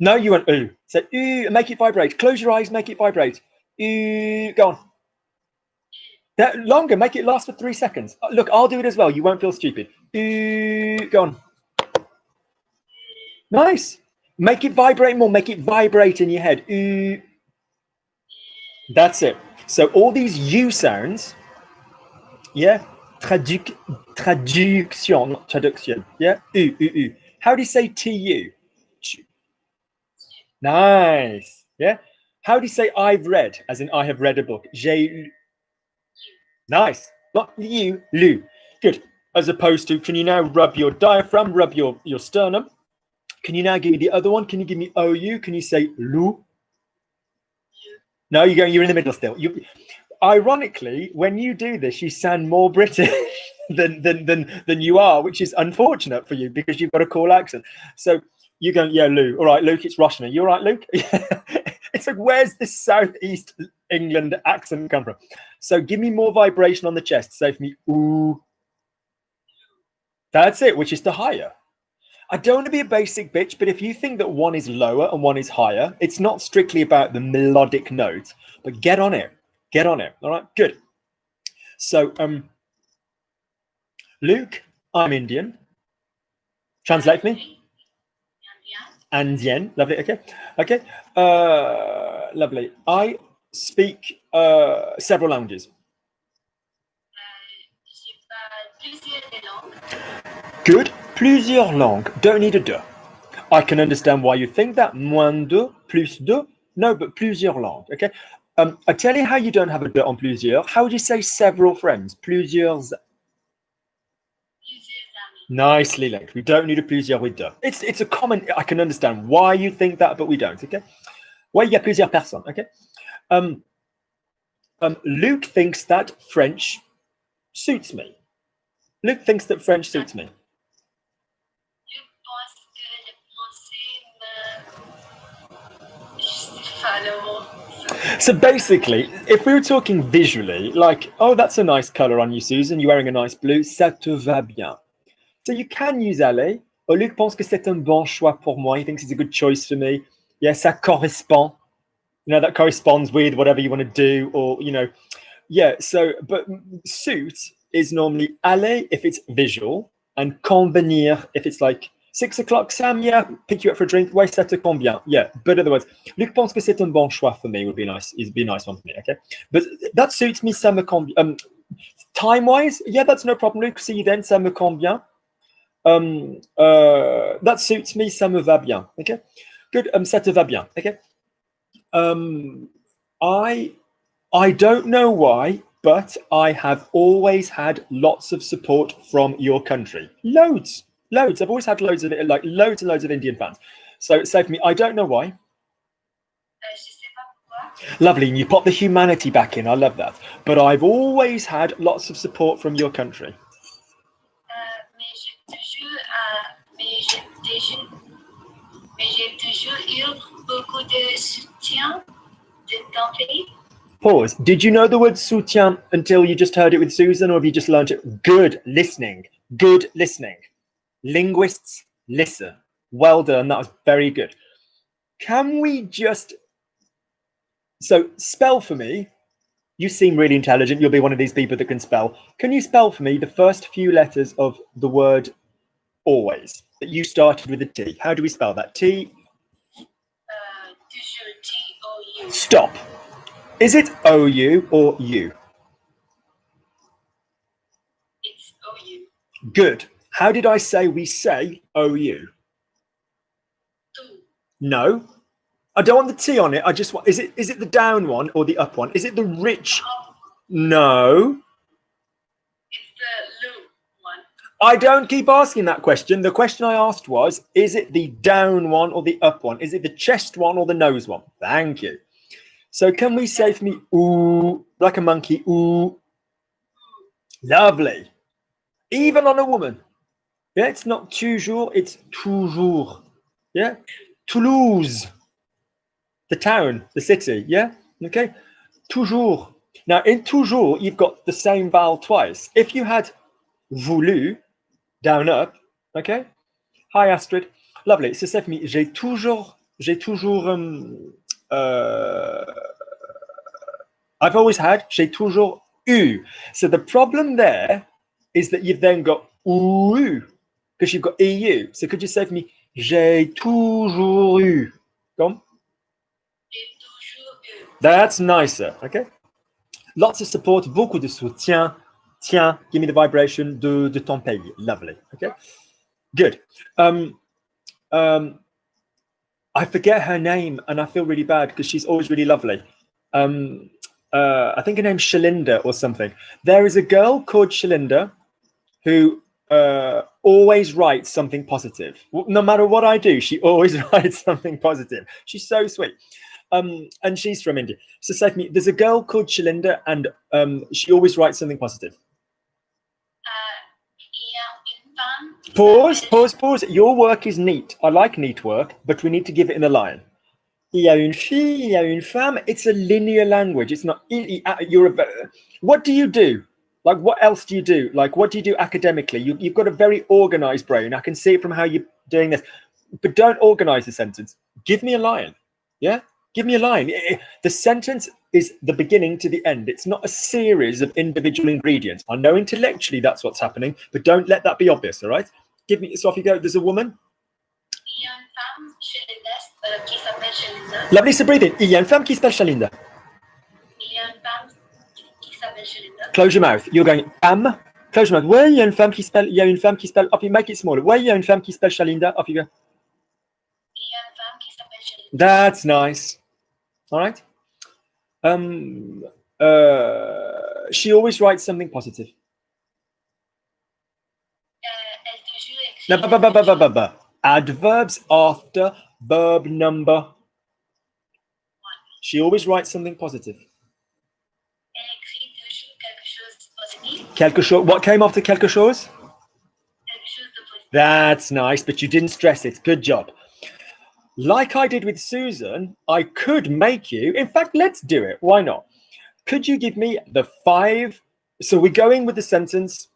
No, you want U. So U, make it vibrate. Close your eyes, make it vibrate. U, go on. That longer, make it last for 3 seconds. Look, I'll do it as well. You won't feel stupid. Go on. Nice. Make it vibrate more. Make it vibrate in your head. That's it. So all these U sounds, yeah. Traduction, not traduction. Yeah. U. How do you say TU? Nice. Yeah. How do you say I've read? As in I have read a book. J'ai. Nice. Not you, lu. Good. As opposed to, can you now rub your diaphragm, rub your sternum? Can you now give me the other one? Can you give me OU? Can you say lu? No, you're in the middle still. Ironically, when you do this, you sound more British than you are, which is unfortunate for you because you've got a cool accent. So you're going, yeah, Lou. All right, Luke, it's Roshni. You all right, Luke? It's like, where's this Southeast England accent come from? So give me more vibration on the chest. Say for me, ooh. That's it, which is the higher. I don't want to be a basic bitch, but if you think that one is lower and one is higher, it's not strictly about the melodic note, but get on it. Get on it. All right, good. So, Luke, I'm Indian. Translate for me. Indian. Lovely. Okay. Lovely. I speak several languages. Je parle plusieurs langues. Good. Plusieurs langues. Don't need a de. I can understand why you think that. Moins de, plus de. No, but plusieurs langues. Okay. I tell you how you don't have a de on plusieurs. How would you say several friends? Plusieurs. Nicely linked. We don't need a plusieurs with de. It's a common. I can understand why you think that, but we don't. Okay. Ouais, il y a plusieurs personnes. Okay. Luke thinks that French suits me. Luke thinks that French suits me. Je pense que le français me... Je sais pas le mot. So basically, if we were talking visually, like, oh, that's a nice color on you, Susan. You're wearing a nice blue. Ça te va bien. So you can use aller. Oh, Luc pense que c'est un bon choix pour moi. He thinks it's a good choice for me. Yeah, ça correspond. You know, that corresponds with whatever you want to do, or, you know, yeah. So, but suit is normally aller if it's visual, and convenir if it's like 6 o'clock, Sam, yeah, pick you up for a drink. Ouais, ça te convient. Yeah, but otherwise, Luc pense que c'est un bon choix for me would be nice. It'd be a nice one for me, okay? But that suits me, ça me convient. Time-wise, yeah, that's no problem, Luc. See you then, ça me convient. That suits me, ça me va bien, okay? Good, ça te va bien, okay? I don't know why, but I have always had lots of support from your country. Loads. I've always had loads of it, like loads and loads of Indian fans. So say for me, I don't know why. Je sais pas pourquoi. Lovely, and you pop the humanity back in. I love that. But I've always had lots of support from your country. Mais j'ai toujours eu beaucoup de soutien de ton pays. Pause. Did you know the word soutien until you just heard it with Susan, or have you just learned it? Good listening. Good listening. Linguists, listen. Well done. That was very good. Can we just... So spell for me. You seem really intelligent. You'll be one of these people that can spell. Can you spell for me the first few letters of the word always? that you started with a T. How do we spell that? T. Toujours T-O-U. Stop. Is it O-U or U? It's O-U. Good. How did I say we say O-U? Tu. No. I don't want the T on it. I just want, is it the down one or the up one? Is it the rich? Oh, No. it's the Lu one. I don't keep asking that question. The question I asked was, is it the down one or the up one? Is it the chest one or the nose one? Thank you. So can we say for me, ooh, like a monkey, ooh. Lovely. Even on a woman. Yeah, it's not toujours, it's toujours. Yeah. Toulouse. The town, the city. Yeah. Okay. Toujours. Now in toujours, you've got the same vowel twice. If you had voulu, down up, okay. Hi Astrid. Lovely. So say for me, j'ai toujours, I've always had, j'ai toujours eu. So the problem there is that you've then got ou, because you've got EU. So could you say for me, j'ai toujours eu? Go on. J'ai toujours eu. That's nicer, okay? Lots of support, beaucoup de soutien. Tiens, give me the vibration de ton pays. Lovely, okay? Good. I forget her name and I feel really bad because she's always really lovely. I think her name's Shalinda or something. There is a girl called Shalinda who always writes something positive. No matter what I do, she always writes something positive. She's so sweet. And she's from India. So say for me, there's a girl called Shalinda and she always writes something positive. Il y a une femme qui Pause, s'appelle- pause, pause. Your work is neat. I like neat work, but we need to give it in a line. Il y a une fille, il y a une femme. It's a linear language. It's not. What do you do? Like, what else do you do? Like, what do you do academically? You've got a very organized brain. I can see it from how you're doing this. But don't organize the sentence. Give me a line. Yeah? Give me a line. The sentence is the beginning to the end. It's not a series of individual ingredients. I know intellectually that's what's happening, but don't let that be obvious, all right? Give me, so off you go. There's a woman. Il y a une femme chez les Des qui s'appelle Shalinda. Lovely, so breathe in. Il y a une femme qui s'appelle Shalinda. Il y a une femme qui s'appelle Shalinda. Close your mouth. You're going, close your mouth. Ouais, il y a une femme qui s'appelle, il y a une femme qui s'appelle, off you make it smaller. Ouais, il y a une femme qui s'appelle Shalinda. Off you go. Il y a une femme qui s'appelle Shalinda. That's nice. All right. She always writes something positive. Elle toujours écrit. Now, quelque chose. adverbs after verb number. She always writes something positive. Elle écrit toujours quelque chose de positif. Quelque chose. What came after quelque chose? Quelque chose de positif. That's nice, but you didn't stress it. Good job. Like I did with Susan, I could make you. In fact, let's do it. Why not? Could you give me the 5? So we're going with the sentence.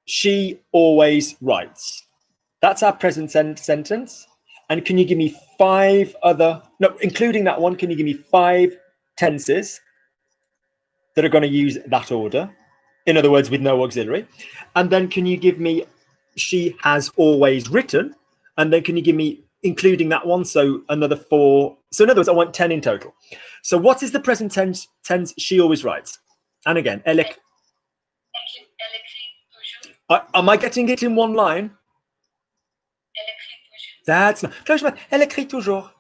She always writes. That's our present sentence. And can you give me 5 other, no, including that one, can you give me 5 tenses that are going to use that order? In other words, with no auxiliary. And then can you give me, she has always written? And then can you give me, including that one, so another 4. So in other words, I want 10 in total. So what is the present tense she always writes? And again, Elle écrit toujours. am I getting it in one line? Elle écrit toujours. That's not. Close your mouth. Elle écrit toujours.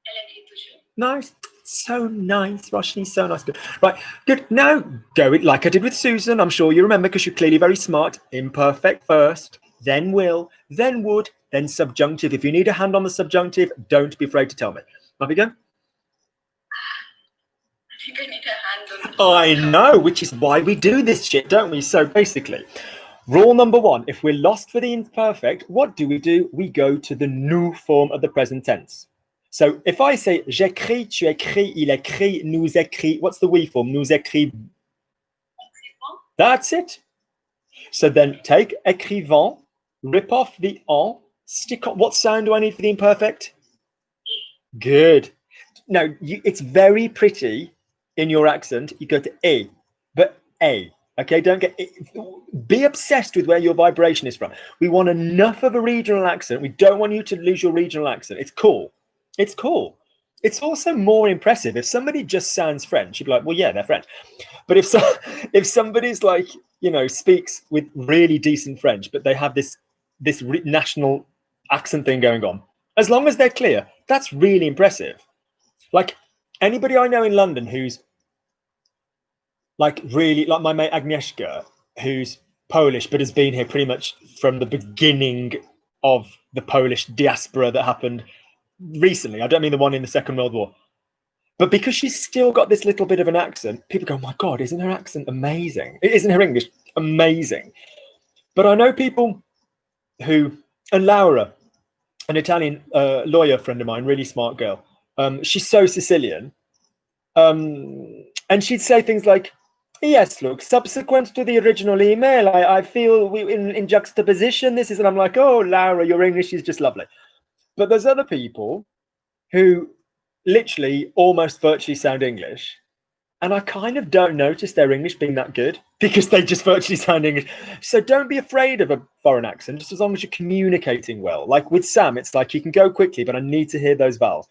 Elle écrit toujours. Nice. So nice, Roshni. So nice. Good. Right. Good. Now go it like I did with Susan. I'm sure you remember because you're clearly very smart. Imperfect first, then will, then would, then subjunctive. If you need a hand on the subjunctive, don't be afraid to tell me. Off you go. I think I need a hand on I know, which is why we do this shit, don't we? So basically, rule number 1, if we're lost for the imperfect, what do? We go to the nous form of the present tense. So if I say j'écris, tu écris, il écrit, nous écrit, what's the we form? Nous écrit. That's it. So then take écrivant, rip off the en, stick on. What sound do I need for the imperfect? Good. Now, it's very pretty in your accent. You go to a, but a. Okay, be obsessed with where your vibration is from. We want enough of a regional accent. We don't want you to lose your regional accent. It's cool. It's cool. It's also more impressive if somebody just sounds French. You'd be like, well, yeah, they're French. But if somebody's like, you know, speaks with really decent French, but they have this national accent thing going on, as long as they're clear, that's really impressive. Like anybody I know in London who's like really, like my mate Agnieszka, who's Polish but has been here pretty much from the beginning of the Polish diaspora that happened recently. I don't mean the one in the Second World War, but because she's still got this little bit of an accent, people go, oh my God, isn't her accent amazing? Isn't her English amazing? But I know people who, and Laura, an Italian lawyer friend of mine, really smart girl, she's so Sicilian, and she'd say things like, yes, look, subsequent to the original email, I feel in juxtaposition, this is, and I'm like, oh, Laura, your English is just lovely. But there's other people who literally almost virtually sound English, and I kind of don't notice their English being that good because they just virtually sound English. So don't be afraid of a foreign accent, just as long as you're communicating well. Like with Sam, it's like you can go quickly, but I need to hear those vowels.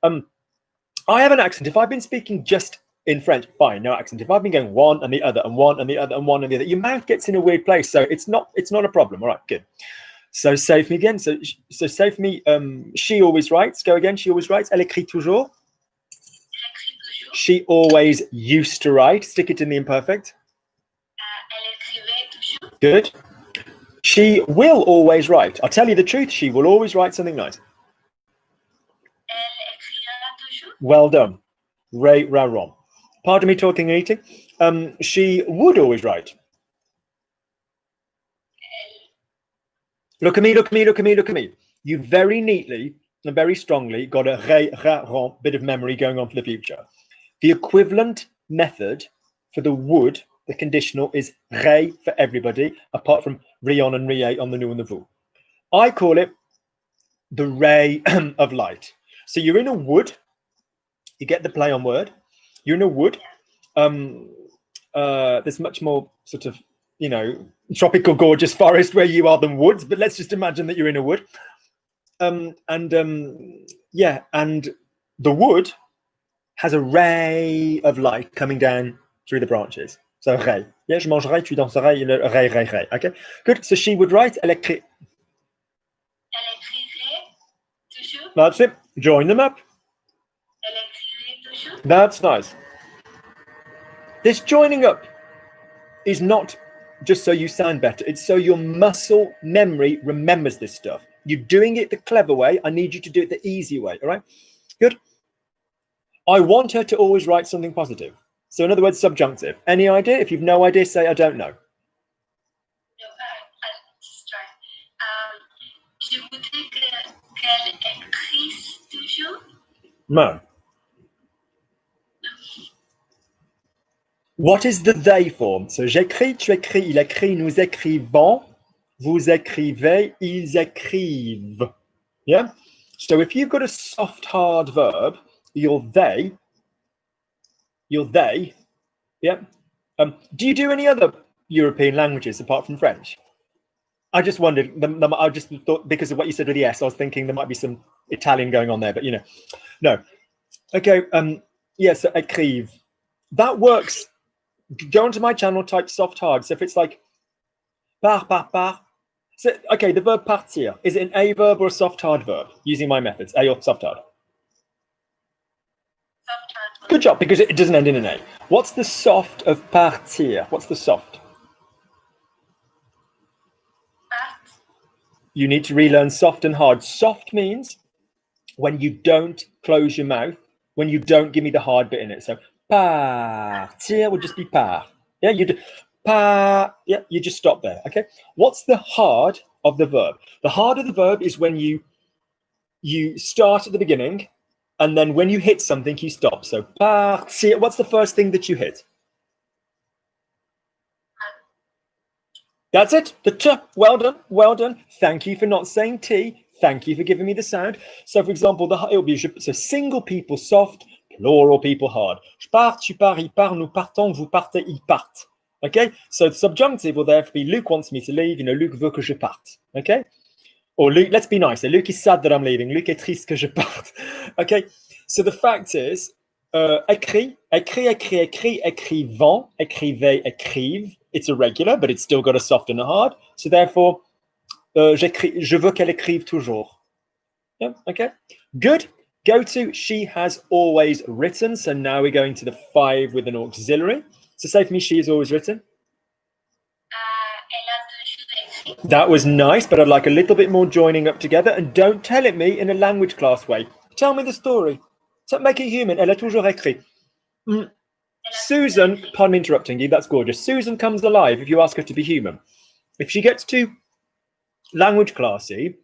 I have an accent. If I've been speaking just in French, fine, no accent. If I've been going one and the other and one and the other and one and the other, your mouth gets in a weird place. So it's not a problem. All right, good. So say for me again. So say for me, she always writes. Go again. She always writes. Elle écrit toujours. She always used to write. Stick it in the imperfect. Elle écrivait toujours. Good. She will always write. I'll tell you the truth. She will always write something nice. Elle écrira toujours. Well done. Ray Raron. Pardon me talking and eating. She would always write. Look at me, look at me, look at me, look at me. You very neatly and very strongly got a Ray Raron bit of memory going on for the future. The equivalent method for the would, the conditional, is Ray for everybody, apart from Rion and Rie on the new and the vous. I call it the ray of light. So you're in a wood. You get the play on word. You're in a wood. There's much more sort of, you know, tropical gorgeous forest where you are than woods, but let's just imagine that you're in a wood. Yeah, and the wood has a ray of light coming down through the branches. So ray. Yeah, je mangerai, tu danseras, ray, ray, ray. Okay, good. So she would write, elle écrirait toujours. That's it. Join them up. Elle écrivait toujours. That's nice. This joining up is not just so you sound better. It's so your muscle memory remembers this stuff. You're doing it the clever way. I need you to do it the easy way. All right? Good. I want her to always write something positive. So in other words, subjunctive. Any idea? If you've no idea, say, I don't know. No, I'll just try. Je voudrais qu'elle écrisse toujours. No. What is the they form? So j'écris, tu écris, il écrit, nous écrivons, vous écrivez, ils écrivent. Yeah? So if you've got a soft, hard verb, your they, yeah? Do you do any other European languages apart from French? I just wondered, I just thought, because of what you said with the S, I was thinking there might be some Italian going on there, but you know, no. Okay, yes, so écrive. That works. Go onto my channel, type soft, hard. So if it's like par. So, okay, the verb partir, is it an A verb or a soft, hard verb? Using my methods, A or soft, hard? Soft hard. Good job, because it doesn't end in an A. What's the soft of partir? What's the soft? Part. You need to relearn soft and hard. Soft means when you don't close your mouth, when you don't give me the hard bit in it. So partir would just be par. Yeah, you do par. Yeah, you just stop there. Okay. What's the hard of the verb? The hard of the verb is when you start at the beginning, and then when you hit something, you stop. So partir. What's the first thing that you hit? That's it. The t. Well done. Well done. Thank you for not saying T. Thank you for giving me the sound. So, for example, it will be so single people soft, plural people hard. Je pars, tu pars, il part, nous partons, vous partez, ils partent. Okay, so the subjunctive will therefore be Luke wants me to leave. You know, Luke veut que je parte. Okay, or Luke, let's be nice. Luke is sad that I'm leaving. Luke est triste que je parte. Okay, so the fact is, écrit, écrivant, écrivez, écrive. It's irregular, but it's still got a soft and a hard. So therefore, je veux qu'elle écrive toujours. Yeah, okay, good. Go to she has always written. So now we're going to the 5 with an auxiliary. So say for me, she has always written. Elle a toujours écrit. That was nice, but I'd like a little bit more joining up together. And don't tell it me in a language class way. Tell me the story. So make it human. Elle a toujours écrit. Susan, pardon me interrupting you, that's gorgeous. Susan comes alive if you ask her to be human. If she gets too language classy,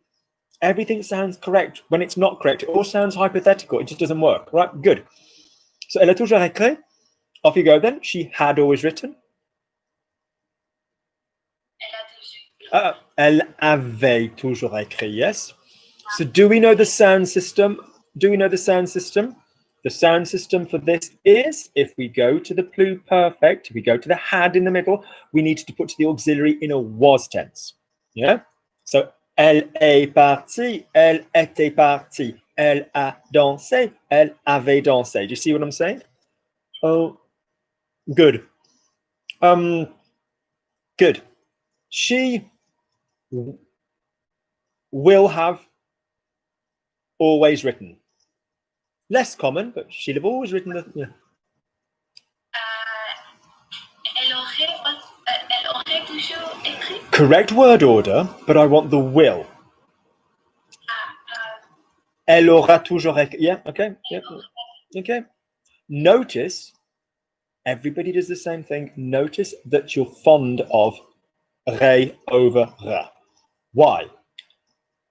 everything sounds correct when it's not correct. It all sounds hypothetical. It just doesn't work. Right? Good. So elle a toujours écrit. Off you go then. She had always written. Elle avait toujours écrit, yes. So do we know the sound system? Do we know the sound system? The sound system for this is, if we go to the pluperfect, if we go to the had in the middle, we need to put the auxiliary in a was tense. Yeah? So, elle est partie, elle était partie, elle a dansé, elle avait dansé. Do you see what I'm saying? Oh, good. Good. She will have always written. Less common, but she'll have always written the. Yeah. Elle aurait toujours écrit. Correct word order, but I want the will. Elle aura toujours écrit. Yeah, okay. Yeah. Okay. Notice, everybody does the same thing. Notice that you're fond of re over ra. Why?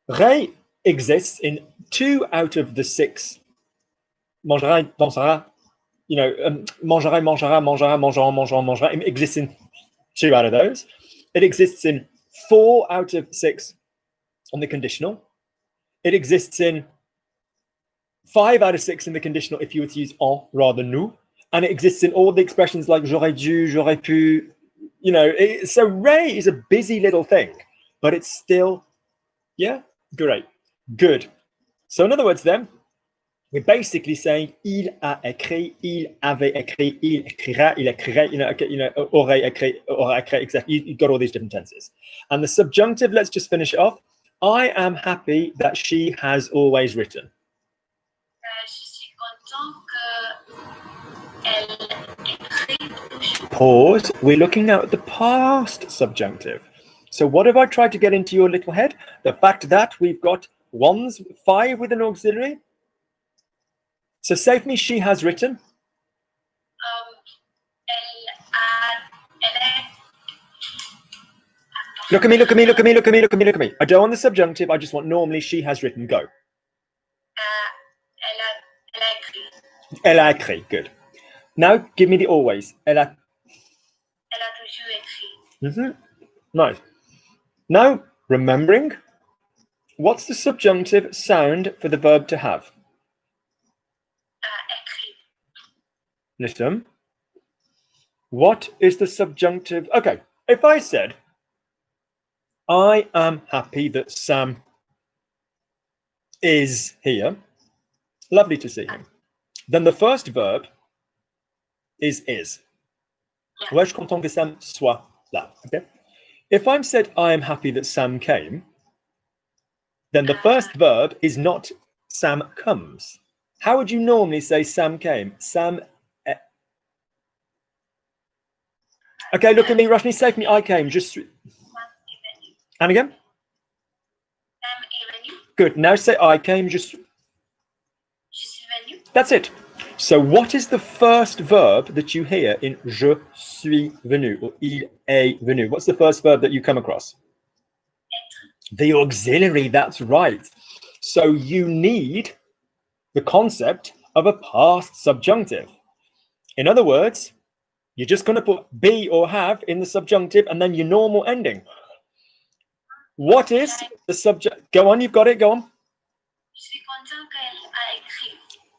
Re exists in 2 out of the 6. Mangera, dansera. You know, mangera, mangera, mangera, mangeront, mangeront, mangera. It exists in 2 out of those. It exists in 4 out of 6 on the conditional. It exists in 5 out of 6 in the conditional if you were to use en rather than nous. And it exists in all the expressions like j'aurais dû, j'aurais pu. You know, so re is a busy little thing, but it's still, yeah, great, good. So in other words then, we're basically saying il a écrit, il avait écrit, il écrira, il écrirait, aurait écrit, aura écrit, exactly. You've got all these different tenses. And the subjunctive, let's just finish it off. I am happy that she has always written. Je suis content qu'elle écrit toujours. Pause. We're looking now at the past subjunctive. So what have I tried to get into your little head? The fact that we've got 5 with an auxiliary. So say for me, she has written. Look at me, look at me, look at me, look at me, look at me, look at me. I don't want the subjunctive. I just want normally she has written. Go. Elle a écrit. Elle a écrit. Good. Now give me the always. Elle a toujours écrit. Nice. Now remembering, what's the subjunctive sound for the verb to have? Écrit. Listen. What is the subjunctive? Okay, if I said, I am happy that Sam is here. Lovely to see him. Then the first verb is. Yeah. Ouais, je suis content que Sam soit là. Okay. If I'm said, I am happy that Sam came, then the first verb is not Sam comes. How would you normally say Sam came? Sam. Okay, look at me, Rashni, say for me, I came. Just. And again? Sam est venu. Good. Now say I came. Just. Je suis venu. That's it. So what is the first verb that you hear in je suis venu or il est venu? What's the first verb that you come across? Être. The auxiliary, that's right. So you need the concept of a past subjunctive. In other words, you're just going to put be or have in the subjunctive and then your normal ending. What is the subject? Go on, you've got it, go on. Je suis content qu'elle a écrit.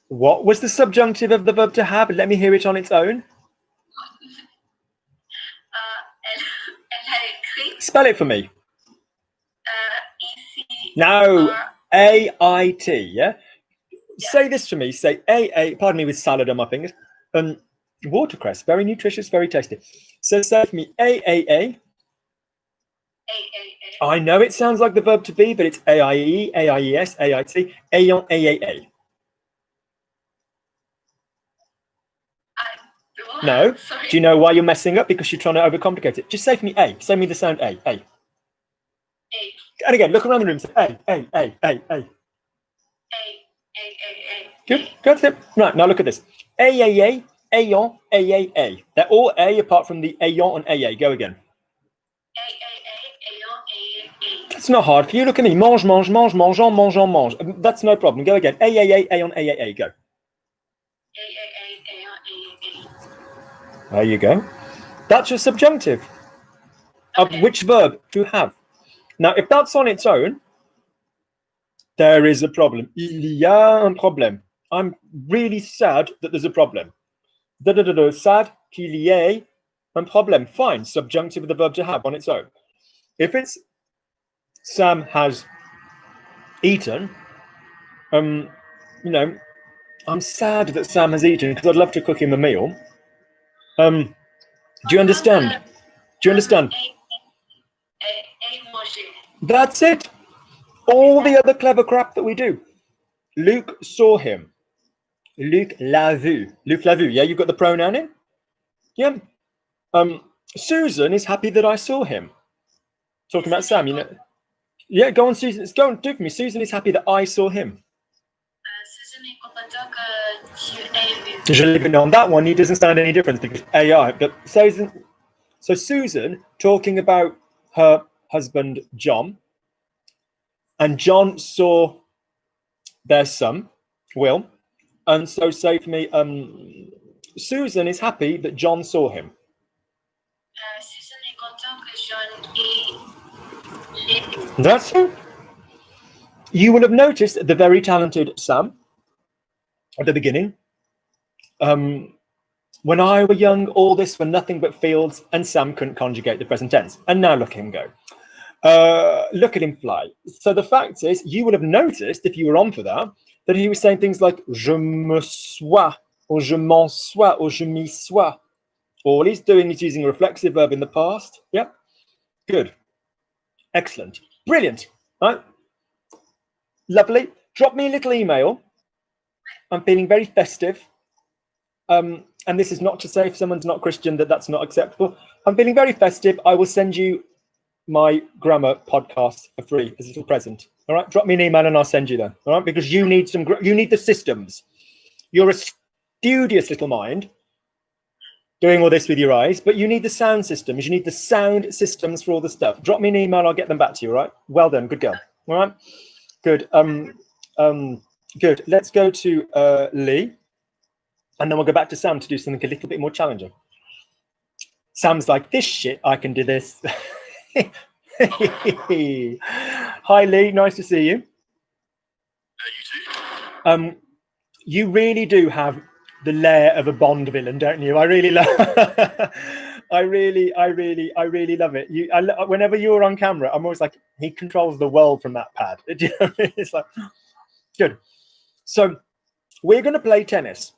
What was the subjunctive of the verb to have? Let me hear it on its own. Spell it for me. E-C-R. No, A-I-T, yeah? Yeah. Say this for me. Say A-A, pardon me with salad on my fingers. Watercress, very nutritious, very tasty. So say for me A-A-A. A-A-A. I know it sounds like the verb to be, but it's A-I-E, A-I-E-S, A-I-T, ayant, A-A-A. No. Sorry. Do you know why you're messing up? Because you're trying to overcomplicate it. Just say for me A. Say me the sound A. A. A. And again, look around the room. Say A, A, A, A, A. A. A. Good. Good. Right. Now look at this. A, A, A, ayant, A, A, A. They're all A apart from the ayant and A, A. Go again. It's not hard for you. Look at me. Mange, mange, mange, mangeant, mangeant, mange. That's no problem. Go again. A, A, A, ayant, A, A, A. Go. There you go. That's your subjunctive of which verb to have. Now, if that's on its own, there is a problem. Il y a un problème. I'm really sad that there's a problem. Sad qu'il y ait un problème. Fine. Subjunctive of the verb to have on its own. If it's Sam has eaten, you know, I'm sad that Sam has eaten because I'd love to cook him a meal. Do you understand? Do you understand? That's it. All the other clever crap that we do. Luke saw him. Luc l'a vu. Luc l'a vu. Yeah, you've got the pronoun in? Yeah. Susan is happy that I saw him. Talking about Sam, you know. Yeah, go on, Susan. Go on, do it for me. Susan is happy that I saw him. Susan est content que tu aies vu. Je l'ai vu. On that one, he doesn't stand any difference because AI. But so Susan talking about her husband John, and John saw their son Will, and so say for me, Susan is happy that John saw him. Susan est content que John l'ait vu. That's it. You will have noticed the very talented Sam at the beginning. When I were young, all this were nothing but fields, and Sam couldn't conjugate the present tense. And now look at him go. Look at him fly. So the fact is, you would have noticed, if you were on for that he was saying things like je me sois, or je m'en sois, or je m'y sois. All he's doing is using a reflexive verb in the past. Yep. Good. Excellent. Brilliant. Right. Lovely. Drop me a little email. I'm feeling very festive. And this is not to say if someone's not Christian that that's not acceptable. I'm feeling very festive. I will send you my grammar podcast for free as a little present. All right, drop me an email and I'll send you that. All right, because you need you need the systems. You're a studious little mind doing all this with your eyes, but you need the sound systems. You need the sound systems for all the stuff. Drop me an email. I'll get them back to you. All right. Well done. Good girl. All right. Good. Good. Let's go to Lee. And then we'll go back to Sam to do something a little bit more challenging. Sam's like, this shit, I can do this. Hi, Lee. Nice to see you. You too. You really do have the lair of a Bond villain, don't you? I really love I really love it. Whenever you're on camera, I'm always like, he controls the world from that pad. Do you know what I mean? It's like, good. So we're going to play tennis.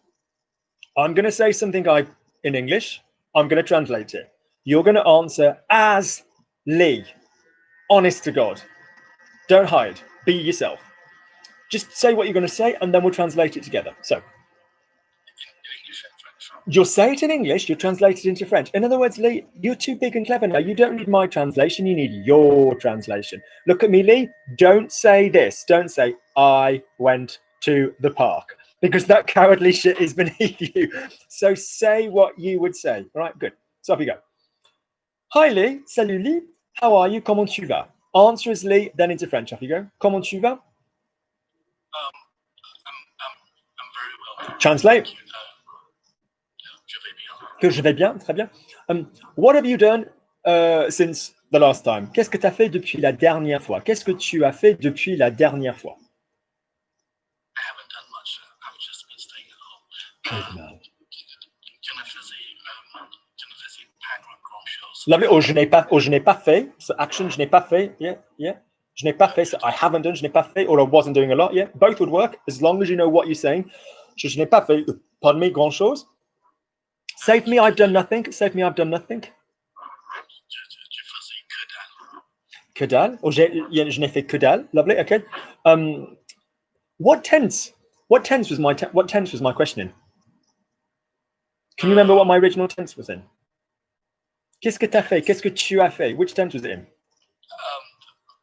I'm going to say something in English. I'm going to translate it. You're going to answer as Lee. Honest to God. Don't hide. Be yourself. Just say what you're going to say, and then we'll translate it together. So, you'll say it in English, you'll translate it into French. In other words, Lee, you're too big and clever now. You don't need my translation. You need your translation. Look at me, Lee. Don't say this. Don't say, I went to the park. Because that cowardly shit is beneath you. So say what you would say. All right, good. So off you go. Hi, Lee. Salut, Lee. How are you? Comment tu vas? Answer as Lee, then into French. Off you go. Comment tu vas? I'm very well. Translate. Je vais bien. Que je vais bien. Très bien. What have you done since the last time? Qu'est-ce que tu as fait depuis la dernière fois? Qu'est-ce que tu as fait depuis la dernière fois? I haven't done much. I've just been staying at home. Je ne faisais pas grand chose. Lovely. Or je n'ai pas fait. So action, je n'ai pas fait. Yeah, yeah. Je n'ai pas fait. So I haven't done. Je n'ai pas fait. Or I wasn't doing a lot. Yeah, both would work as long as you know what you're saying. Je n'ai pas fait. Pardon me, grand chose. Save me, I've done nothing. Save me, I've done nothing. Je faisais que dalle. Que dalle. Or je n'ai fait que dalle. Lovely. Okay. What tense? What tense was my question in? Can you remember what my original tense was in? Qu'est-ce que t'as fait? Qu'est-ce que tu as fait? Which tense was it in?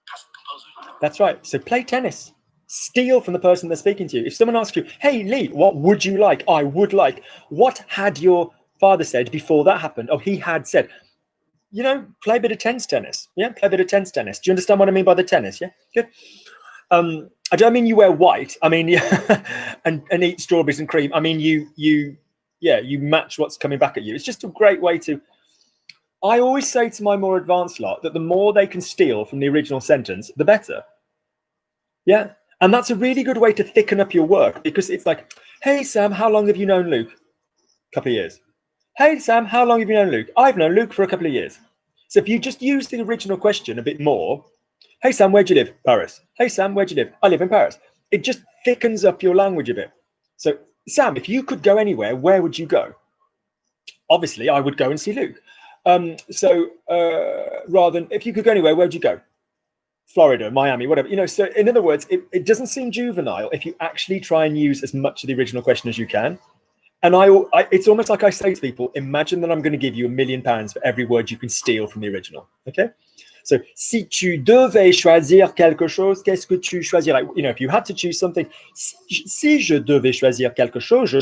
Past composer. That's right. So play tennis. Steal from the person they're speaking to you. If someone asks you, hey, Lee, what would you like? I would like. What had your father said before that happened? Oh, he had said. You know, play a bit of tennis. Yeah, play a bit of tennis. Do you understand what I mean by the tennis? Yeah, good. I don't mean you wear white. I mean, yeah, and eat strawberries and cream. I mean, you match what's coming back at you. It's just a great way to. I always say to my more advanced lot that the more they can steal from the original sentence, the better. Yeah, and that's a really good way to thicken up your work because it's like, hey Sam, how long have you known Luke? A couple of years. Hey Sam, how long have you known Luke? I've known Luke for a couple of years. So if you just use the original question a bit more, hey Sam, where do you live? Paris. Hey Sam, where do you live? I live in Paris. It just thickens up your language a bit. So Sam, if you could go anywhere, where would you go? Obviously, I would go and see Luke. Rather than if you could go anywhere, where would you go? Florida, Miami, whatever. You know, so in other words, it doesn't seem juvenile if you actually try and use as much of the original question as you can. And it's almost like I say to people, imagine that I'm going to give you £1 million for every word you can steal from the original. Okay? So, si tu devais choisir quelque chose, qu'est-ce que tu choisirais? You know, if you had to choose something, si je devais choisir quelque chose, je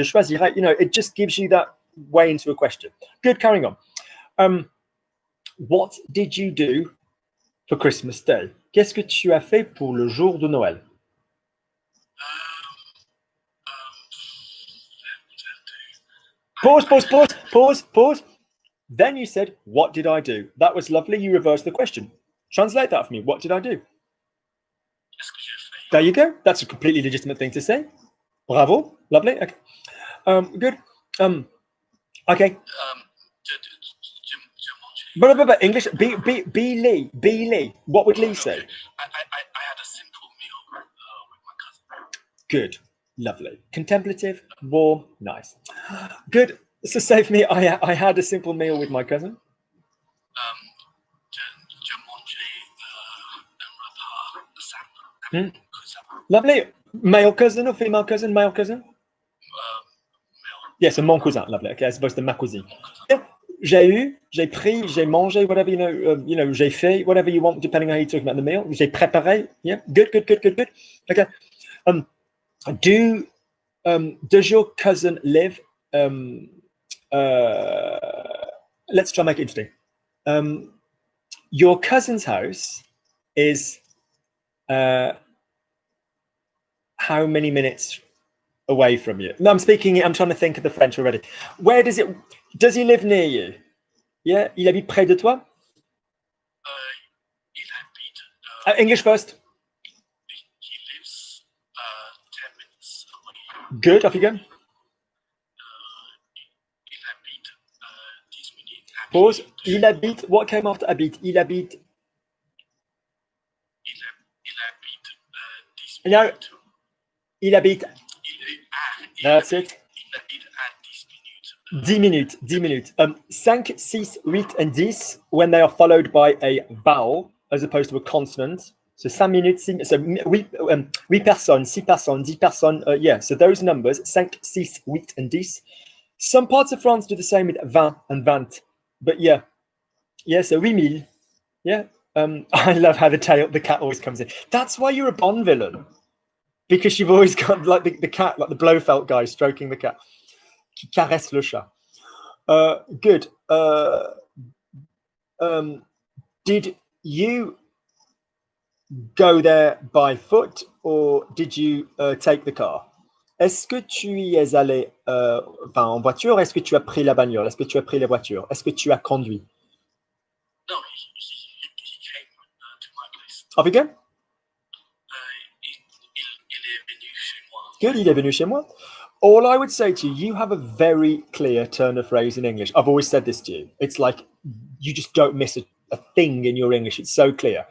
choisirais. You know, it just gives you that way into a question. Good, carrying on. What did you do for Christmas Day? Qu'est-ce que tu as fait pour le jour de Noël? Pause. Then you said, what did I do? That was lovely. You reversed the question. Translate that for me. What did I do? There you go. That's a completely legitimate thing to say. Bravo. Lovely. Okay. Good. Okay. But English. Be Lee. What would Lee say? I had a simple meal with my cousin. Good. Lovely. Contemplative, warm, nice. Good. So say for me, I had a simple meal with my cousin. Lovely. Male cousin or female cousin? Male cousin? Yes, mon cousin. Lovely. Okay, as opposed to ma cousine. Yeah. J'ai pris, j'ai mangé, whatever, you know, j'ai fait, whatever you want, depending on how you're talking about the meal. J'ai préparé. Yeah. Good. Okay. Does your cousin live? Let's try and make it interesting. Your cousin's house is how many minutes away from you? No, I'm trying to think of the French already. Does he live near you? Yeah, il habite près de toi? Il habite. English first. He lives 10 minutes away. Good, off you go. Il habite 10 minutes. Pause. Il habite. What came after habite? Il habite. Il habite 10 No. minutes. Il habite. That's it. Il habite à 10 minutes. 10 minutes. 5, 6, 8, and 10 when they are followed by a vowel as opposed to a consonant. So 5 minutes, so 8 personnes, 6 personnes, 10 personnes. Yeah, so those numbers, 5, 6, 8, and 10. Some parts of France do the same with 20 and 20. But yeah, so 8,000. Yeah. I love how the cat always comes in. That's why you're a Bond villain. Because you've always got like the cat, like the Blofeld guy stroking the cat. Qui caresse le chat. Good. Did you go there by foot or did you take the car? Est-ce que tu y es allé en voiture? Est-ce que tu as pris la bagnole? Est-ce que tu as pris la voiture? Est-ce que tu as conduit? No, he came to my place. Off you go. Il est venu chez moi. Good, il est venu chez moi. All I would say to you, you have a very clear turn of phrase in English. I've always said this to you. It's like you just don't miss a thing in your English. It's so clear.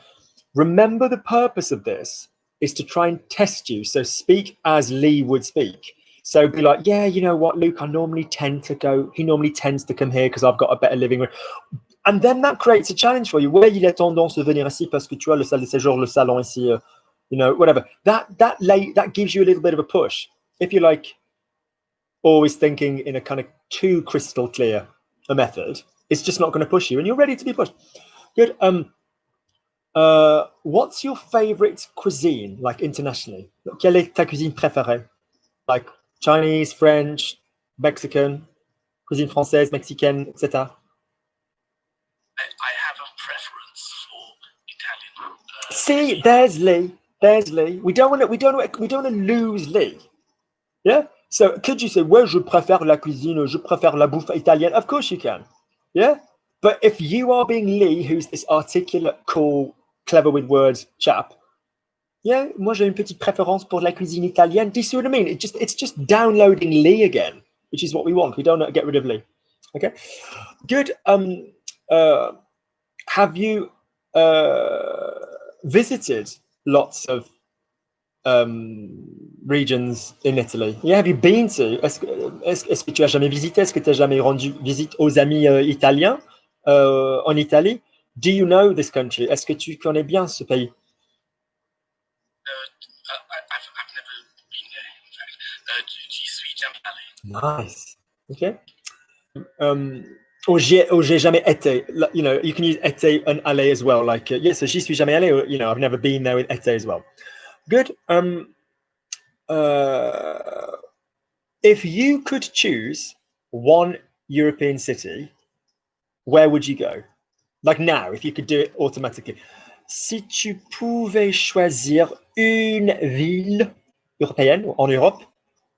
Remember, the purpose of this is to try and test you. So speak as Lee would speak. So be like, yeah, you know what, Luke, he normally tends to come here because I've got a better living room. And then that creates a challenge for you. Ouais, il a tendance à venir ici parce que tu as le salle de séjour, le salon ici, you know, whatever. That gives you a little bit of a push. If you're like always thinking in a kind of too crystal clear a method, it's just not going to push you, and you're ready to be pushed. Good. What's your favorite cuisine, like internationally? Quelle est ta cuisine préférée? Like Chinese, French, Mexican, cuisine française, mexicaine, etc. I have a preference for Italian. See, there's Lee. There's Lee. We don't want to lose Lee. Yeah. So could you say, well, je préfère la cuisine, je préfère la bouffe italienne? Of course you can. Yeah. But if you are being Lee, who's this articulate, cool, clever with words chap, yeah, moi j'ai une petite préférence pour la cuisine italienne. Do you see what I mean? It's just downloading Lee again, which is what we want. We don't want to get rid of Lee. Okay. Good. Have you visited lots of regions in Italy? Yeah, have you been to? Est-ce que tu as jamais visité? Est-ce que tu as jamais rendu visite aux amis italiens en Italie? Do you know this country? Est-ce que tu connais bien ce pays? I've never been there, in fact. J'y suis jamais allé. Nice. Okay. Or j'ai jamais été. You know, you can use été and aller as well. Like, yes, j'y suis jamais allé. Or, you know, I've never been there with été as well. Good. If you could choose one European city, where would you go? Like now, if you could do it automatically. Si tu pouvais choisir une ville européenne en Europe,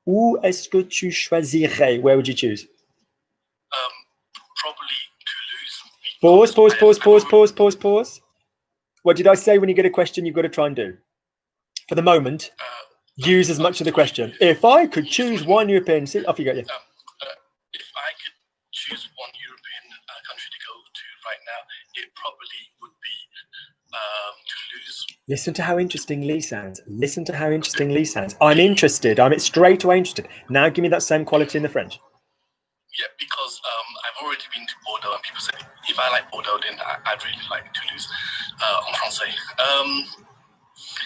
où est-ce que tu choisirais? Where would you choose? Probably Toulouse. Pause. What did I say when you get a question you've got to try and do? For the moment, use as much of the question. If I could choose one European city, off you go. Yeah. If I could choose one European country to go to right now, it probably would be Toulouse. Listen to how interesting Lee sounds. Listen to how interesting Lee sounds. I'm interested. I'm straight away interested. Now give me that same quality in the French. Yeah, because I've already been to Bordeaux, and people say if I like Bordeaux, then I'd really like Toulouse en français.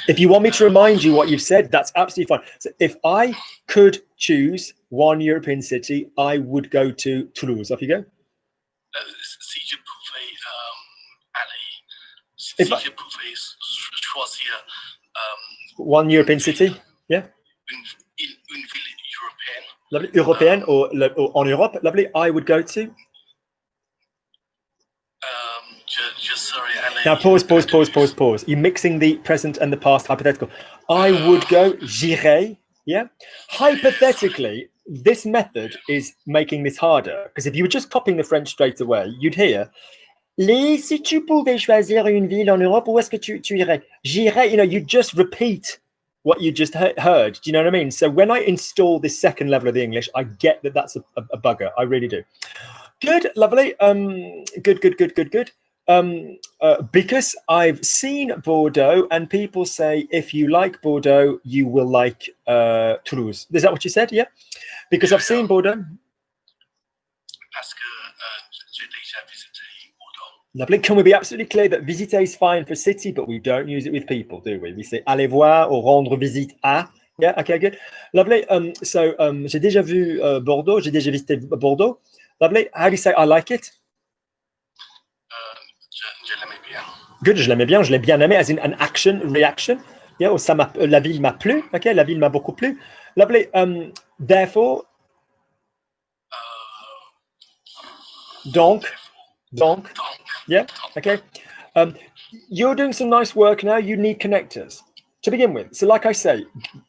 If you want me to remind you what you've said, that's absolutely fine. So if I could choose one European city, I would go to Toulouse. Off you go. Si je pouvais aller, If si I- je pouvais choisir one European city, yeah. une ville européenne. Lovely. Européenne or en Europe, lovely. I would go to. Sorry, Alain. Now pause. You're mixing the present and the past hypothetical. I would go, j'irai. Yeah. Hypothetically, this method is making this harder because if you were just copying the French straight away, you'd hear, Lee, si tu pouvais choisir une ville en Europe, où est-ce que tu irais? J'irai. You know, you just repeat what you just heard. Do you know what I mean? So when I install this second level of the English, I get that that's a bugger. I really do. Good, lovely. Good. Because I've seen Bordeaux, and people say if you like Bordeaux, you will like Toulouse. Is that what you said? Yeah. Because I've seen Bordeaux. Parce que j'ai déjà visité Bordeaux. Lovely. Can we be absolutely clear that visiter is fine for city, but we don't use it with people, do we? We say aller voir or rendre visite à. Yeah. Okay. Good. Lovely. So j'ai déjà vu Bordeaux. J'ai déjà visité Bordeaux. Lovely. How do you say I like it? Je l'aimais bien. Good, je l'aimais bien, je l'ai bien aimé, as in an action, reaction. Yeah, or la ville m'a plu. Okay, la ville m'a beaucoup plu. Lovely. Therefore. Donc. Yeah. Okay. You're doing some nice work now. You need connectors to begin with. So, like I say,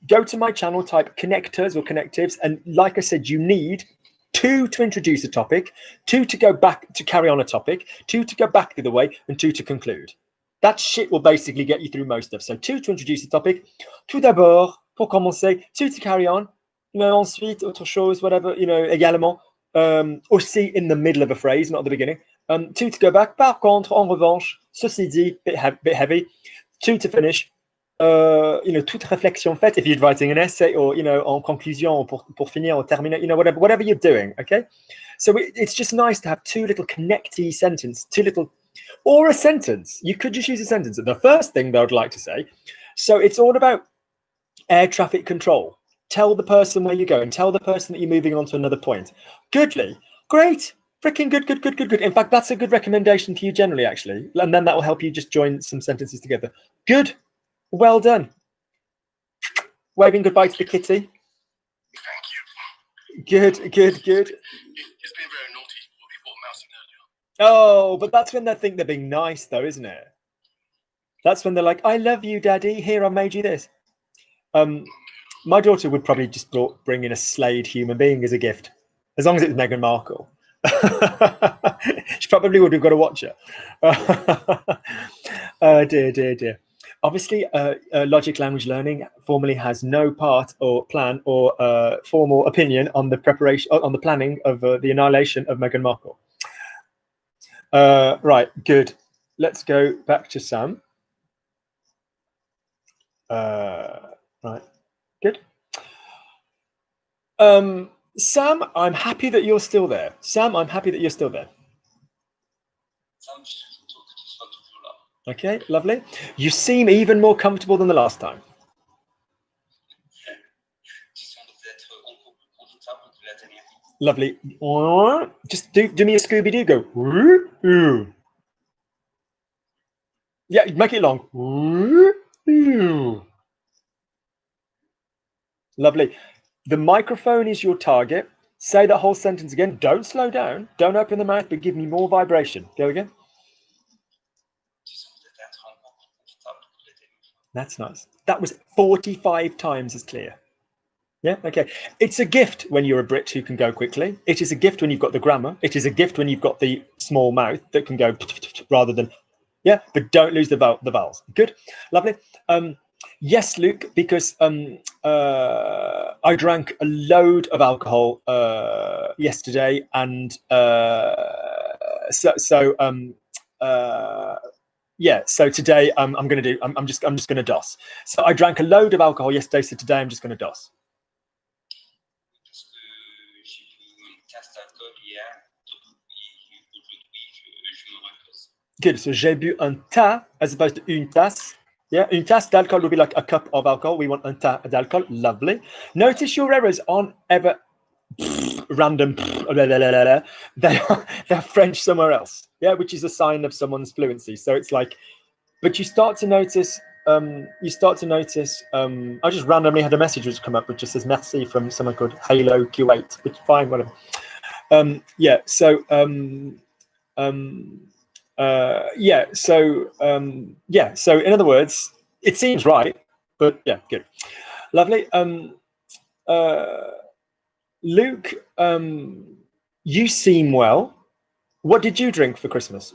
go to my channel, type connectors or connectives, and like I said, you need 2 to introduce a topic, 2 to go back to carry on a topic, 2 to go back the other way, and 2 to conclude. That shit will basically get you through most stuff. So 2 to introduce the topic, tout d'abord, pour commencer, 2 to carry on, ensuite, autre chose, whatever, également, aussi in the middle of a phrase, not at the beginning. To go back, par contre, en revanche, ceci dit, bit heavy, to finish, toute réflexion faite, if you're writing an essay or, en conclusion, or pour finir, or terminer, whatever you're doing, okay? So it's just nice to have two little connecty sentence, or a sentence. You could just use a sentence. The first thing that I would like to say, so it's all about air traffic control. Tell the person where you're going. Tell the person that you're moving on to another point. Goodly. Great. Freaking good. In fact, that's a good recommendation for you generally, actually. And then that will help you just join some sentences together. Good. Well done. Waving goodbye to the kitty. Thank you. Good. It's been very naughty. We bought a mouse in earlier. Oh, but that's when they think they're being nice, though, isn't it? That's when they're like, I love you, Daddy. Here, I made you this. My daughter would probably just bring in a slayed human being as a gift, as long as it's Meghan Markle. She probably would have got to watch it. Dear. Obviously, logic language learning formally has no part or plan or formal opinion on the preparation, on the planning of the annihilation of Meghan Markle. Right, good. Let's go back to Sam. Right, good. Sam, I'm happy that you're still there. Okay, lovely. You seem even more comfortable than the last time. Lovely. Just do me a Scooby-Doo. Go. Woo-hoo. Yeah, make it long. Woo-hoo. Lovely. The microphone is your target. Say that whole sentence again. Don't slow down. Don't open the mouth, but give me more vibration. Go again. That's nice. That was 45 times as clear. Yeah, okay. It's a gift when you're a Brit who can go quickly. It is a gift when you've got the grammar. It is a gift when you've got the small mouth that can go rather than, yeah, but don't lose the vowels. Good, lovely. Yes, Luke, because I drank a load of alcohol yesterday, and yeah. So today I'm just gonna DOS. So I drank a load of alcohol yesterday. So today I'm just gonna DOS. Good. So j'ai bu un tas as opposed to une tasse. Yeah, une tasse d'alcohol would be like a cup of alcohol. We want un tas d'alcohol. Lovely. Notice your errors aren't ever random. They're French somewhere else. Yeah, which is a sign of someone's fluency. So it's like, but you start to notice. I just randomly had a message which come up which just says merci from someone called Halo Q8, which fine, whatever. Yeah. So yeah. So yeah. So in other words, it seems right, but yeah, good, lovely. Luke, you seem well. What did you drink for Christmas?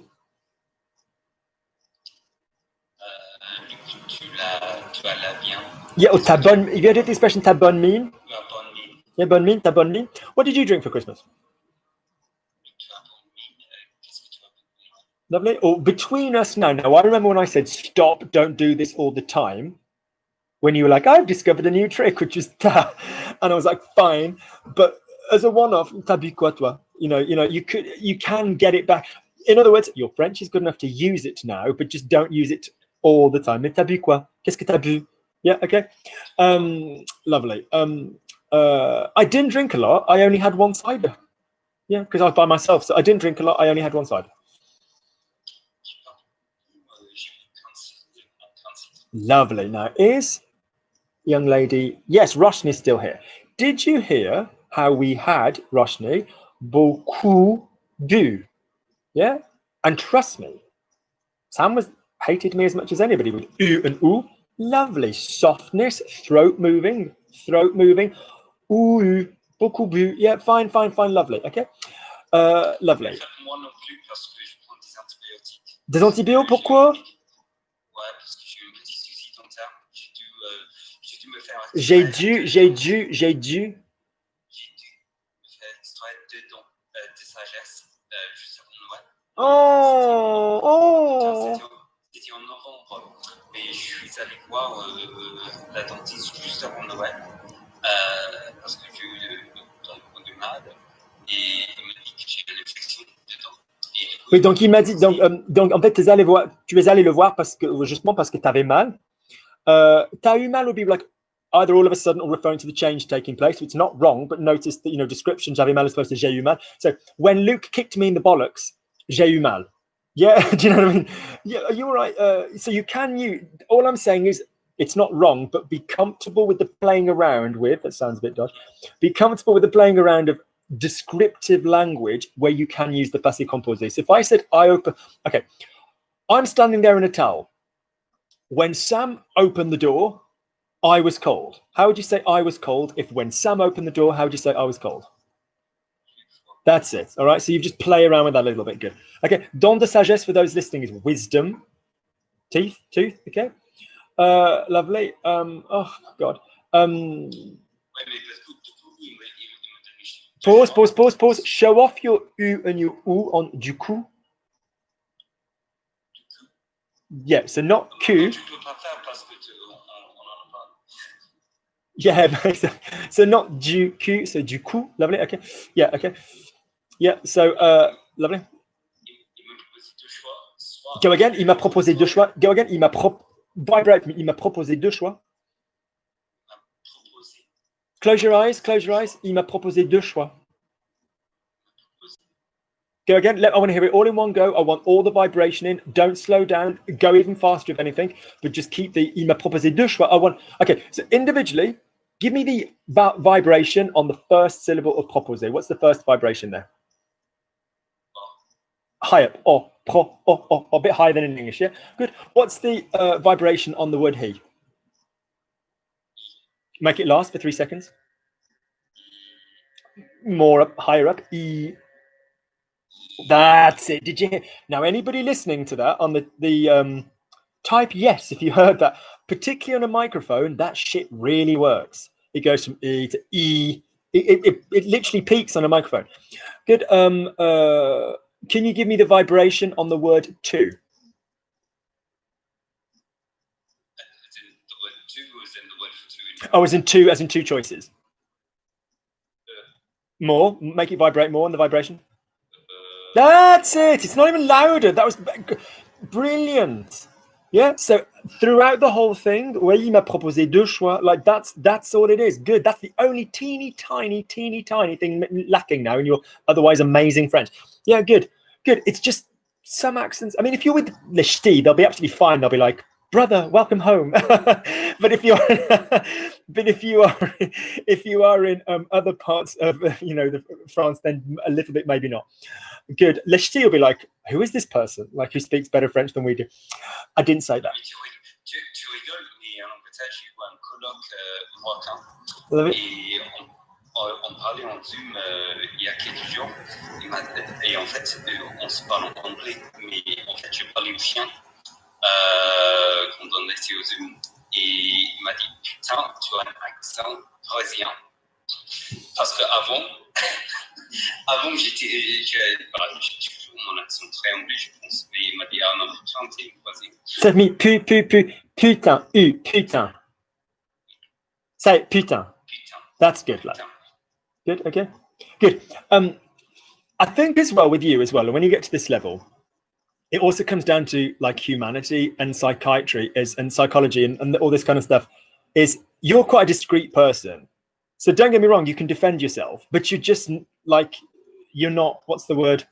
Yeah, ta bonne. You heard the expression ta bonne mine? Yeah, bonne mine, ta bonne mine. What did you drink for Christmas? Lovely. Oh, between us now. Now, I remember when I said stop, don't do this all the time. When you were like, I've discovered a new trick, which is ta, and I was like, fine, but as a one-off, t'as bu quoi toi? You can get it back. In other words, your French is good enough to use it now, but just don't use it all the time. Mais t'as bu quoi? Qu'est-ce que t'as bu? Yeah, okay. Lovely. I didn't drink a lot. I only had one cider. Yeah, because I was by myself, so I didn't drink a lot. I only had one cider. Lovely. Now, is young lady, yes, Roshni's still here. Did you hear how we had Roshni beaucoup bu? Yeah, and trust me, Sam hated me as much as anybody with u and oo. Lovely softness, throat moving. Ooh, beaucoup bu. Yeah, fine, lovely. Okay, lovely. Des antibiotiques, pourquoi? J'ai dû. Oh, oh. C'était en novembre, mais je suis allé voir la dentiste juste avant Noël parce que j'ai eu de malade et il m'a dit que j'ai une infection dedans. Oui, donc il m'a dit, donc en fait, tu es allé le voir parce que, justement parce que tu avais mal. Tu as eu mal would be like either all of a sudden or referring to the change taking place. It's not wrong, but notice that, description, j'avais mal as opposed to j'ai eu mal. So when Luke kicked me in the bollocks, j'ai eu mal. Yeah, do you know what I mean? Yeah, you're right. So all I'm saying is it's not wrong, but be comfortable with the playing around with, that sounds a bit dodgy, be comfortable with the playing around of descriptive language where you can use the passé composé. So if I said I open, okay, I'm standing there in a towel. When Sam opened the door, I was cold. How would you say I was cold if when Sam opened the door, how would you say I was cold? That's it. All right. So you just play around with that a little bit. Good. Okay. Don de sagesse for those listening is wisdom. Teeth, tooth. Okay. Lovely. Oh God. Pause. Show off your U and your OU on du coup. Yeah. So not Q. Yeah, so not du coup, so du coup. Lovely. Okay. Yeah. Okay. Yeah. So lovely. Go again. Il m'a proposé deux choix. Go again. Il m'a proposé deux choix. Close your eyes. Il m'a proposé deux choix. Go again. I want to hear it all in one go. I want all the vibration in. Don't slow down. Go even faster if anything, but just keep the il m'a proposé deux choix. Okay, so individually, give me the vibration on the first syllable of proposé. What's the first vibration there? High up. A bit higher than in English, yeah? Good. What's the vibration on the word he? Make it last for 3 seconds. More up, higher up. E. That's it. Did you hear? Now, anybody listening to that on the type yes if you heard that, particularly on a microphone. That shit really works. It goes from E to E. It literally peaks on a microphone. Good. Can you give me the vibration on the word to? Oh, as in two choices. More. Make it vibrate more on the vibration. That's it. It's not even louder. That was brilliant. Yeah. So throughout the whole thing, where il m'a proposé deux choix, like that's all it is. Good. That's the only teeny tiny thing lacking now in your otherwise amazing French. Yeah. Good. It's just some accents. I mean, if you're with the ch'ti, they'll be absolutely fine. They'll be like, brother, welcome home. But if you are in other parts of France, then a little bit maybe not. Good. Le ch'ti will be like, who is this person? Like, who speaks better French than we do? I didn't say that. Tu rigoles, mais en Angleterre, j'ai eu un colloque marocain. Et on parlait en Zoom il y a quelques jours. Et en fait, on se parle en anglais, mais en fait, je parlais au chien quand on était au Zoom. Et il m'a dit, putain, tu as un accent parisien. Parce qu'avant, j'avais toujours mon accent très anglais, je pense. Mais il m'a dit, ah non, putain, t'es parisien. Ça me putain, putain. Say it, putain. That's good, lad. Good, okay. Good. I think as well with you as well, when you get to this level, it also comes down to like humanity and psychiatry and psychology and all this kind of stuff. Is you're quite a discreet person. So don't get me wrong, you can defend yourself, but you're just like, you're not, what's the word?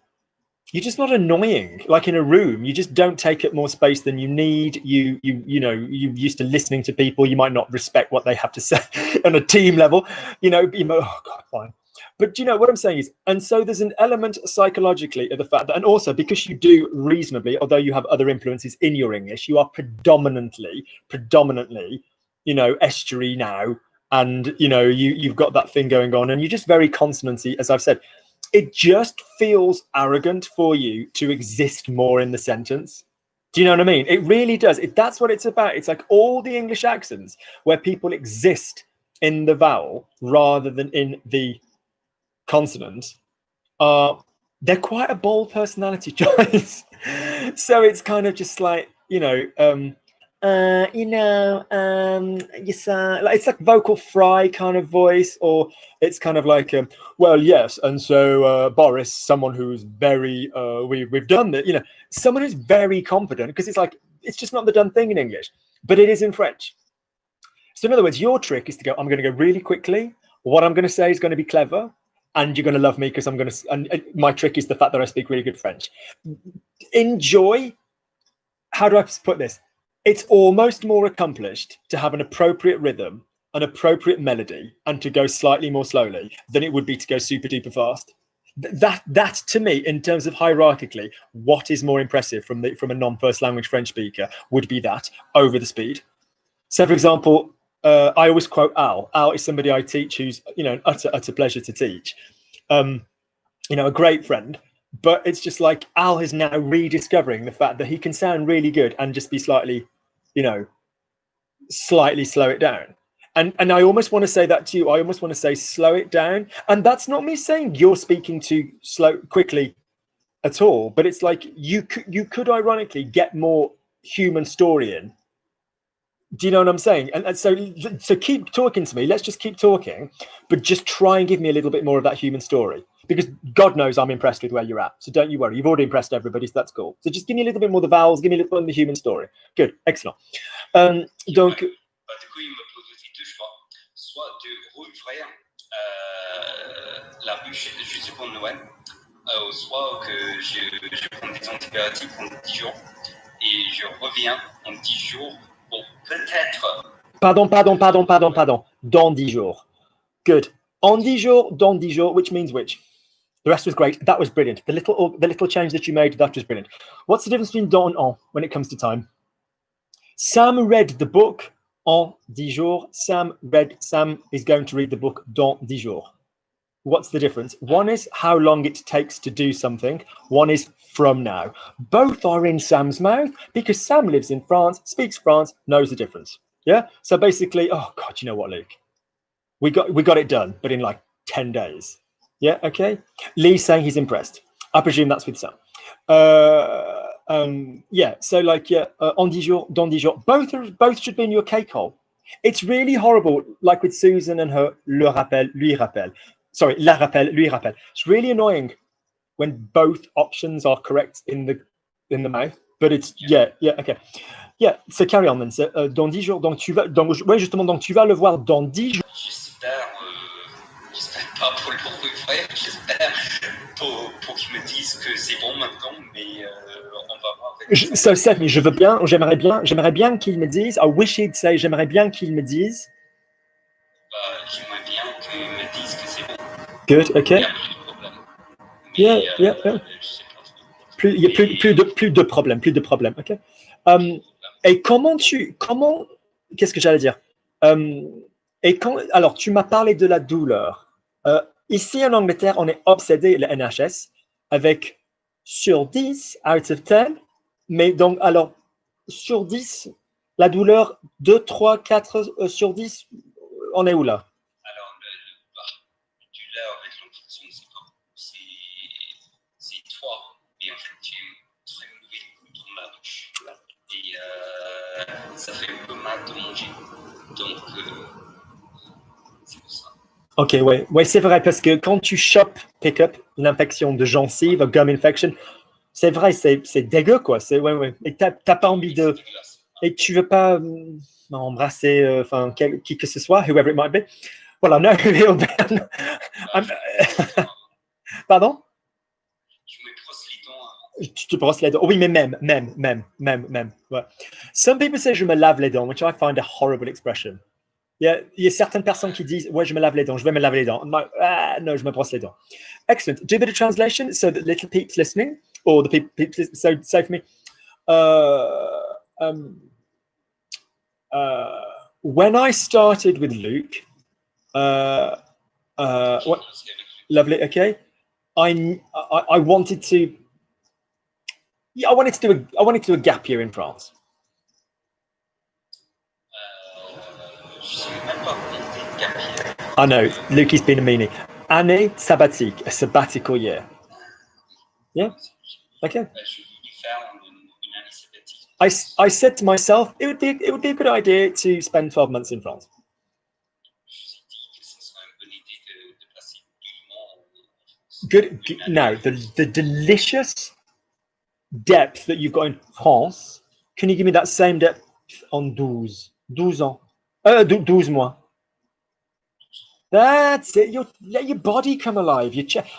You're just not annoying. Like in a room, you just don't take up more space than you need. You're used to listening to people. You might not respect what they have to say on a team level. Oh God, fine. But what I'm saying is, and so there's an element psychologically of the fact that, and also because you do reasonably, although you have other influences in your English, you are predominantly, estuary now. And, you've got that thing going on and you're just very consonancy, as I've said. It just feels arrogant for you to exist more in the sentence. Do you know what I mean? It really does. That's what it's about. It's like all the English accents where people exist in the vowel rather than in the consonant are they're quite a bold personality choice. So it's kind of just like, yes, like it's like vocal fry kind of voice, or it's kind of like, well, yes, and so Boris, someone who's very, we've done that, someone who's very confident, because it's like, it's just not the done thing in English, but it is in French. So in other words, your trick is to go, I'm going to go really quickly. What I'm going to say is going to be clever, and you're going to love me because I'm going to, and my trick is the fact that I speak really good French. Enjoy, how do I put this? It's almost more accomplished to have an appropriate rhythm, an appropriate melody, and to go slightly more slowly than it would be to go super duper fast. That to me, in terms of hierarchically, what is more impressive from a non-first language French speaker would be that over the speed. So, for example, I always quote Al. Al is somebody I teach who's, an utter pleasure to teach. A great friend. But it's just like Al is now rediscovering the fact that he can sound really good and just be slightly, slightly slow it down. And I almost want to say that to you. I almost want to say slow it down. And that's not me saying you're speaking too quickly at all. But it's like you could ironically get more human story in. Do you know what I'm saying? And so keep talking to me. Let's just keep talking, but just try and give me a little bit more of that human story, because God knows I'm impressed with where you're at. So don't you worry. You've already impressed everybody, so that's cool. So just give me a little bit more of the vowels. Give me a little bit more of the human story. Good. Excellent. Donc... Du coup, il me pose aussi deux choix. Soit de rouvrir la ruche juste pour Noël, soit que je prends des antibiotiques pendant 10 jours et je reviens en 10 jours. Peut-être. Pardon. Dans 10 jours. Good. En 10 jours, dans 10 jours, which means which? The rest was great. That was brilliant. The little change that you made, that was brilliant. What's the difference between dans and en when it comes to time? Sam read the book en 10 jours. Sam is going to read the book dans 10 jours. What's the difference? One is how long it takes to do something. One is from now. Both are in Sam's mouth because Sam lives in France, speaks France, knows the difference. Yeah. So basically, oh God, you know what, Luke? We got it done, but in like 10 days. Yeah. Okay. Lee's saying he's impressed. I presume that's with Sam. Yeah. So like, yeah, en 10 jours, dans 10 jours. Both should be in your cake hole. It's really horrible, like with Susan and her le rappel, lui rappel. Sorry, la rappel, lui rappel. It's really annoying when both options are correct in the mouth, but it's okay. Yeah, so carry on then. So, dans 10 jours, donc tu vas le voir dans 10 jours. J'espère pas pour le rouvrir, j'espère pour qu'ils me disent que c'est bon maintenant, mais on va voir. So Stephanie, j'aimerais bien qu'ils me disent. I wish he'd say, j'aimerais bien qu'ils me disent. J'aimerais bien qu'ils me disent que c'est bon. Good, okay. Yeah. Plus de problèmes, ok. Et qu'est-ce que j'allais dire? Alors, tu m'as parlé de la douleur. Ici en Angleterre, on est obsédé, le NHS, avec sur 10 out of 10. Mais donc, alors, sur 10, la douleur, 2, 3, 4 sur 10, on est où là? Alors, la douleur avec l'enfant, c'est 3. Et en fait, tu es très mauvais dans la bouche. Et ça fait un peu mal de manger. Donc, c'est pour ça. Ok, ouais, c'est vrai, parce que quand tu pick up l'infection de gencive, gum infection, c'est vrai, c'est dégueu, quoi. Ouais. Et t'as pas envie de... Et tu veux pas embrasser, qui que ce soit, whoever it might be. Voilà, no, Pardon? Je me brosse les dents. Tu te brosses les dents. Oh, oui, mais même. Ouais. Some people say je me lave les dents, which I find a horrible expression. Il y a certaines personnes qui disent, ouais, je me lave les dents, je vais me laver les dents. No, je me brosse les dents. Excellent. Do a bit of translation so that little peeps listening, or the people so say for me. When I started with Luke, lovely, okay. I wanted to do a gap year in France. I know, Luke, he's been a meanie. Année sabbatique, a sabbatical year. Yeah. Okay. Je voulais faire une année sabbatique. I said to myself, it would be a good idea to spend 12 months in France. Good. Now, the delicious depth that you've got in France, can you give me that same depth on 12 ans? 12 mois. That's it. Let your body come alive.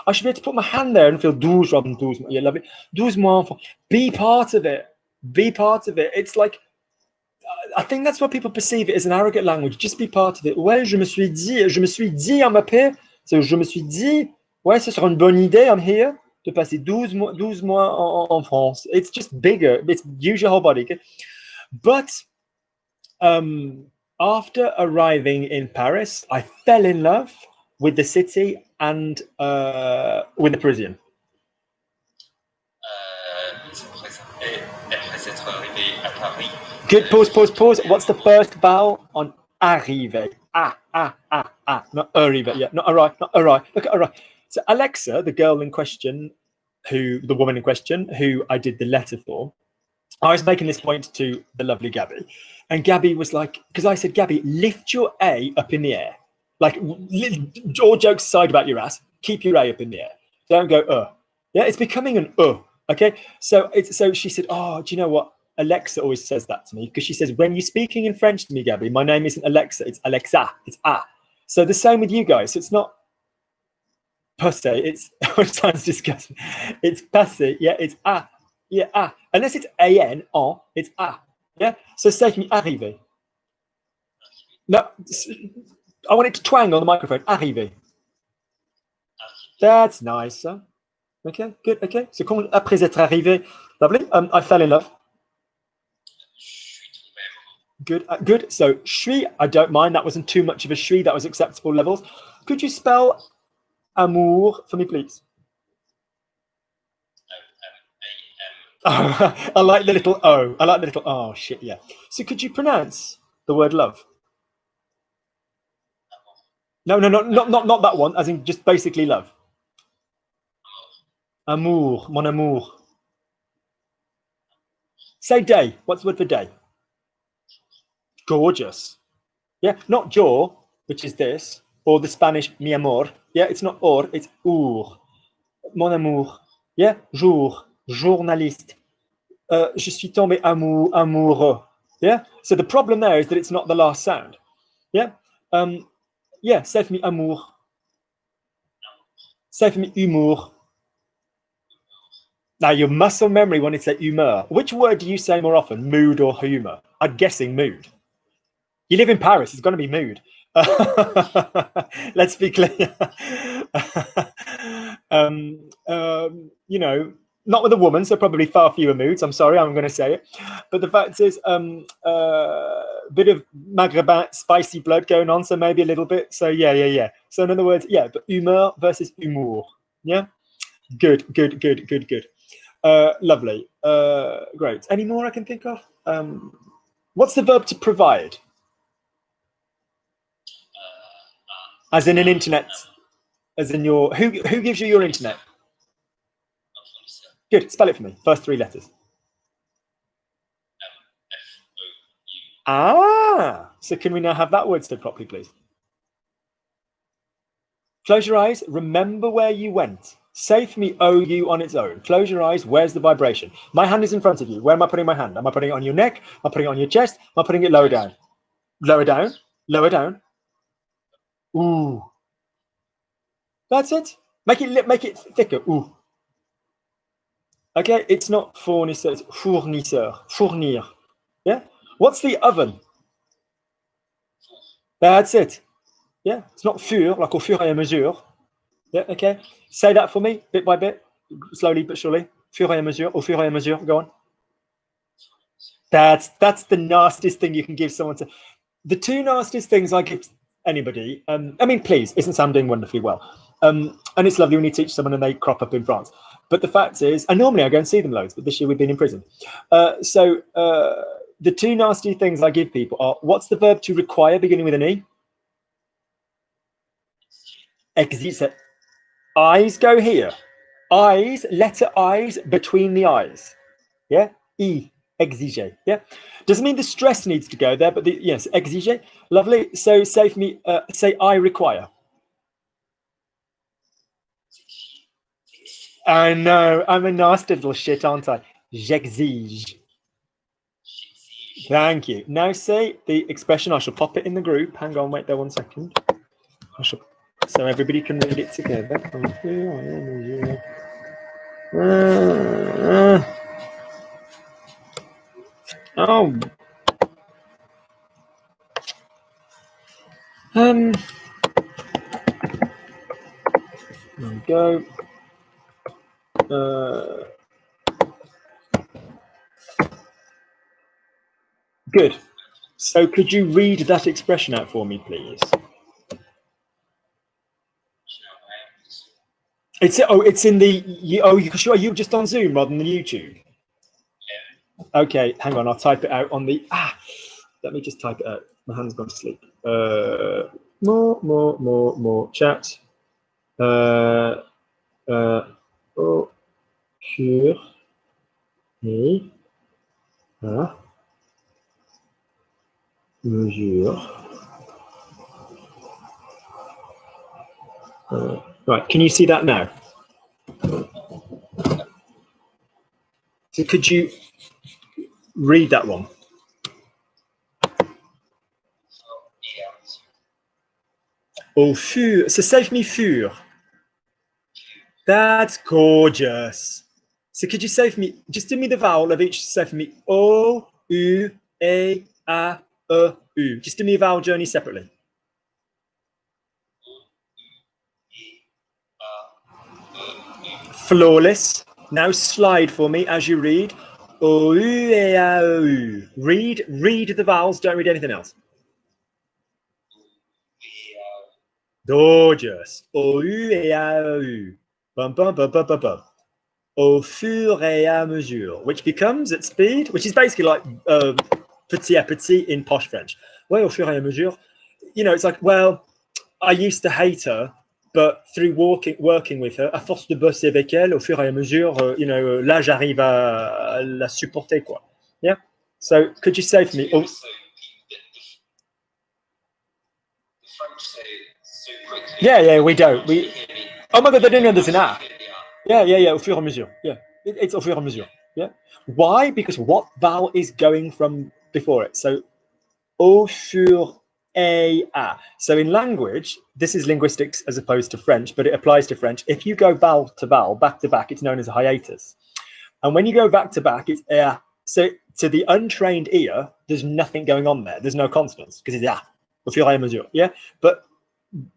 I should be able to put my hand there and feel 12 rather than 12 mois. Yeah, love it. 12 mois. Be part of it. Be part of it. It's like, I think that's what people perceive it as an arrogant language. Just be part of it. Ouais, je me suis dit en ma paix. So, je me suis dit, ouais, ce sera une bonne idée. I'm here to passer 12 mois en France. It's just bigger. It's use your whole body. Okay? But after arriving in Paris, I fell in love with the city and with the Parisian. Good. Pause. What's the first vowel on arriver? Not arriver. Yeah, not arrive. Look at arrive. So Alexa, the girl in question, the woman in question, who I did the letter for, I was making this point to the lovely Gabby, and Gabby was like, because I said, Gabby, lift your A up in the air, like all jokes aside about your ass, keep your A up in the air. Don't go Yeah, it's becoming an Okay, so she said, oh, do you know what? Alexa always says that to me, because she says, when you're speaking in French to me, Gabby, my name isn't Alexa, it's Alexa, it's So the same with you guys. So it's not passé, it sounds disgusting. It's passé, yeah, it's yeah, unless it's an, it's yeah. So say to me, arriver. No, I want it to twang on the microphone. Arriver. That's nice. Okay, good. Okay, so après être arrivé, lovely. I fell in love. Good. So suis, I don't mind. That wasn't too much of a suis. That was acceptable levels. Could you spell amour for me, please? I like the little O. I like the little oh shit, yeah. So could you pronounce the word love? No, not that one, as in just basically love. Amour, mon amour. Say day. What's the word for day? Gorgeous. Yeah, not jaw, which is this, or the Spanish mi amor. Yeah, it's not or, it's our. Mon amour. Yeah, jour, journaliste. Je suis tombé amoureux. Yeah, so the problem there is that it's not the last sound. Yeah, yeah, say for me amour. Say for me humour. Now, your muscle memory when it's humor. Which word do you say more often, mood or humor? I'm guessing mood. You live in Paris, it's going to be mood. Let's be clear. You know, not with a woman, so probably far fewer moods. I'm sorry, I'm going to say it. But the fact is, bit of Maghrébin spicy blood going on, so maybe a little bit. So yeah. So in other words, yeah, but humor versus humour. Yeah, good. Lovely. Great. Any more I can think of? What's the verb to provide? As in an internet, as in your, who gives you your internet? Good, spell it for me, first three letters. So can we now have that word said properly, please? Close your eyes, remember where you went. Say for me OU on its own. Close your eyes, where's the vibration? My hand is in front of you. Where am I putting my hand? Am I putting it on your neck? Am I putting it on your chest? Am I putting it lower down? Lower down, lower down. Ooh. That's it. Make it thicker. Ooh. Okay, it's not fournisseur, it's fournisseur. Fournir. Yeah. What's the oven? That's it. Yeah. It's not fur, like au fur et à mesure. Yeah. Okay. Say that for me, bit by bit, slowly but surely. Fur et à mesure. Au fur et à mesure. Go on. That's the nastiest thing you can give someone to. The two nastiest things I give anybody. I mean, please, isn't Sam doing wonderfully well? And it's lovely when you teach someone and they crop up in France. But the fact is, and normally I go and see them loads, but this year we've been in prison. So the two nasty things I give people are, what's the verb to require beginning with an E? Existe. Eyes go here. eyes, letter I's between the eyes. Yeah, I, exiger. Yeah, doesn't mean the stress needs to go there, but yes, exiger. Lovely. So say for me, say I require. I know, I'm a nasty little shit, aren't I? J'exige. Thank you. Now say the expression. I shall pop it in the group. Hang on, wait there 1 second. So everybody can read it together. Oh. There we go. Good. So could you read that expression out for me, please? It's in the. Are you just on Zoom rather than the YouTube? Okay, hang on. I'll type it out on the. Let me just type it out. My hand's gone to sleep. More chat. Au fur et à mesure. Right, can you see that now? So could you read that one? Au fur. So say for me fur. That's gorgeous. So could you say for me, just give me the vowel of each, say for me, O, U, A, A, E, U. Just do me a vowel journey separately. Flawless. Now slide for me as you read. O, U, A, A, U. Read the vowels, don't read anything else. Gorgeous. O, U, A, A, U. Bum, bum, bum, bum, bum, bum. Au fur et à mesure, which becomes at speed, which is basically like petit à petit in posh French. Ouais, au fur et à mesure. You know, it's like, well, I used to hate her, but through working with her, à force de bosser avec elle, au fur et à mesure, you know, là, j'arrive à la supporter, quoi. Yeah? So, could you say for me... Oh, yeah, we don't. Oh my God, they don't know there's an A. Yeah, au fur et à mesure. Yeah, it's au fur et à mesure. Yeah. Why? Because what vowel is going from before it? So, au fur et à. So in language, this is linguistics as opposed to French, but it applies to French. If you go vowel to vowel, back to back, it's known as a hiatus. And when you go back to back, it's a. So to the untrained ear, there's nothing going on there. There's no consonants because it's au fur et à mesure. Yeah, but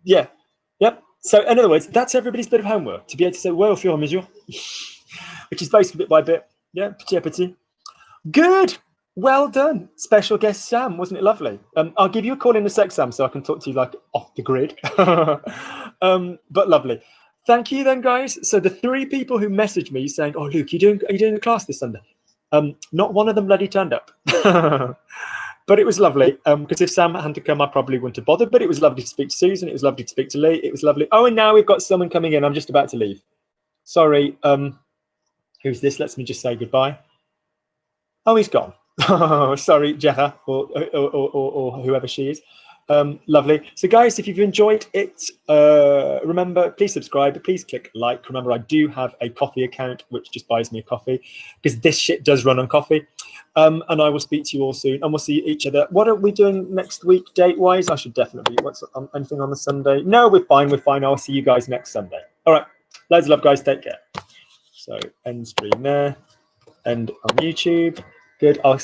yeah, yep. So in other words, that's everybody's bit of homework, to be able to say, well, au fur et à mesure, which is basically bit by bit. Yeah, petit à petit. Good. Well done. Special guest Sam, wasn't it lovely? I'll give you a call in a sec, Sam, so I can talk to you like off the grid. But lovely. Thank you then, guys. So the 3 people who messaged me saying, oh, Luke, are you doing a class this Sunday? Not one of them bloody turned up. But it was lovely, because if Sam hadn't to come, I probably wouldn't have bothered. But it was lovely to speak to Susan. It was lovely to speak to Lee. It was lovely. Oh, and now we've got someone coming in. I'm just about to leave. Sorry. Who's this? Let me just say goodbye. Oh, he's gone. Sorry, Jeha, or whoever she is. Lovely. So, guys, if you've enjoyed it, remember, please subscribe. Please click like. Remember, I do have a coffee account, which just buys me a coffee, because this shit does run on coffee. And I will speak to you all soon, and we'll see each other. What are we doing next week, date-wise? I should definitely. What's anything on the Sunday? No, we're fine. We're fine. I'll see you guys next Sunday. All right. Loads of love, guys. Take care. So, end stream there. And on YouTube. Good. I'll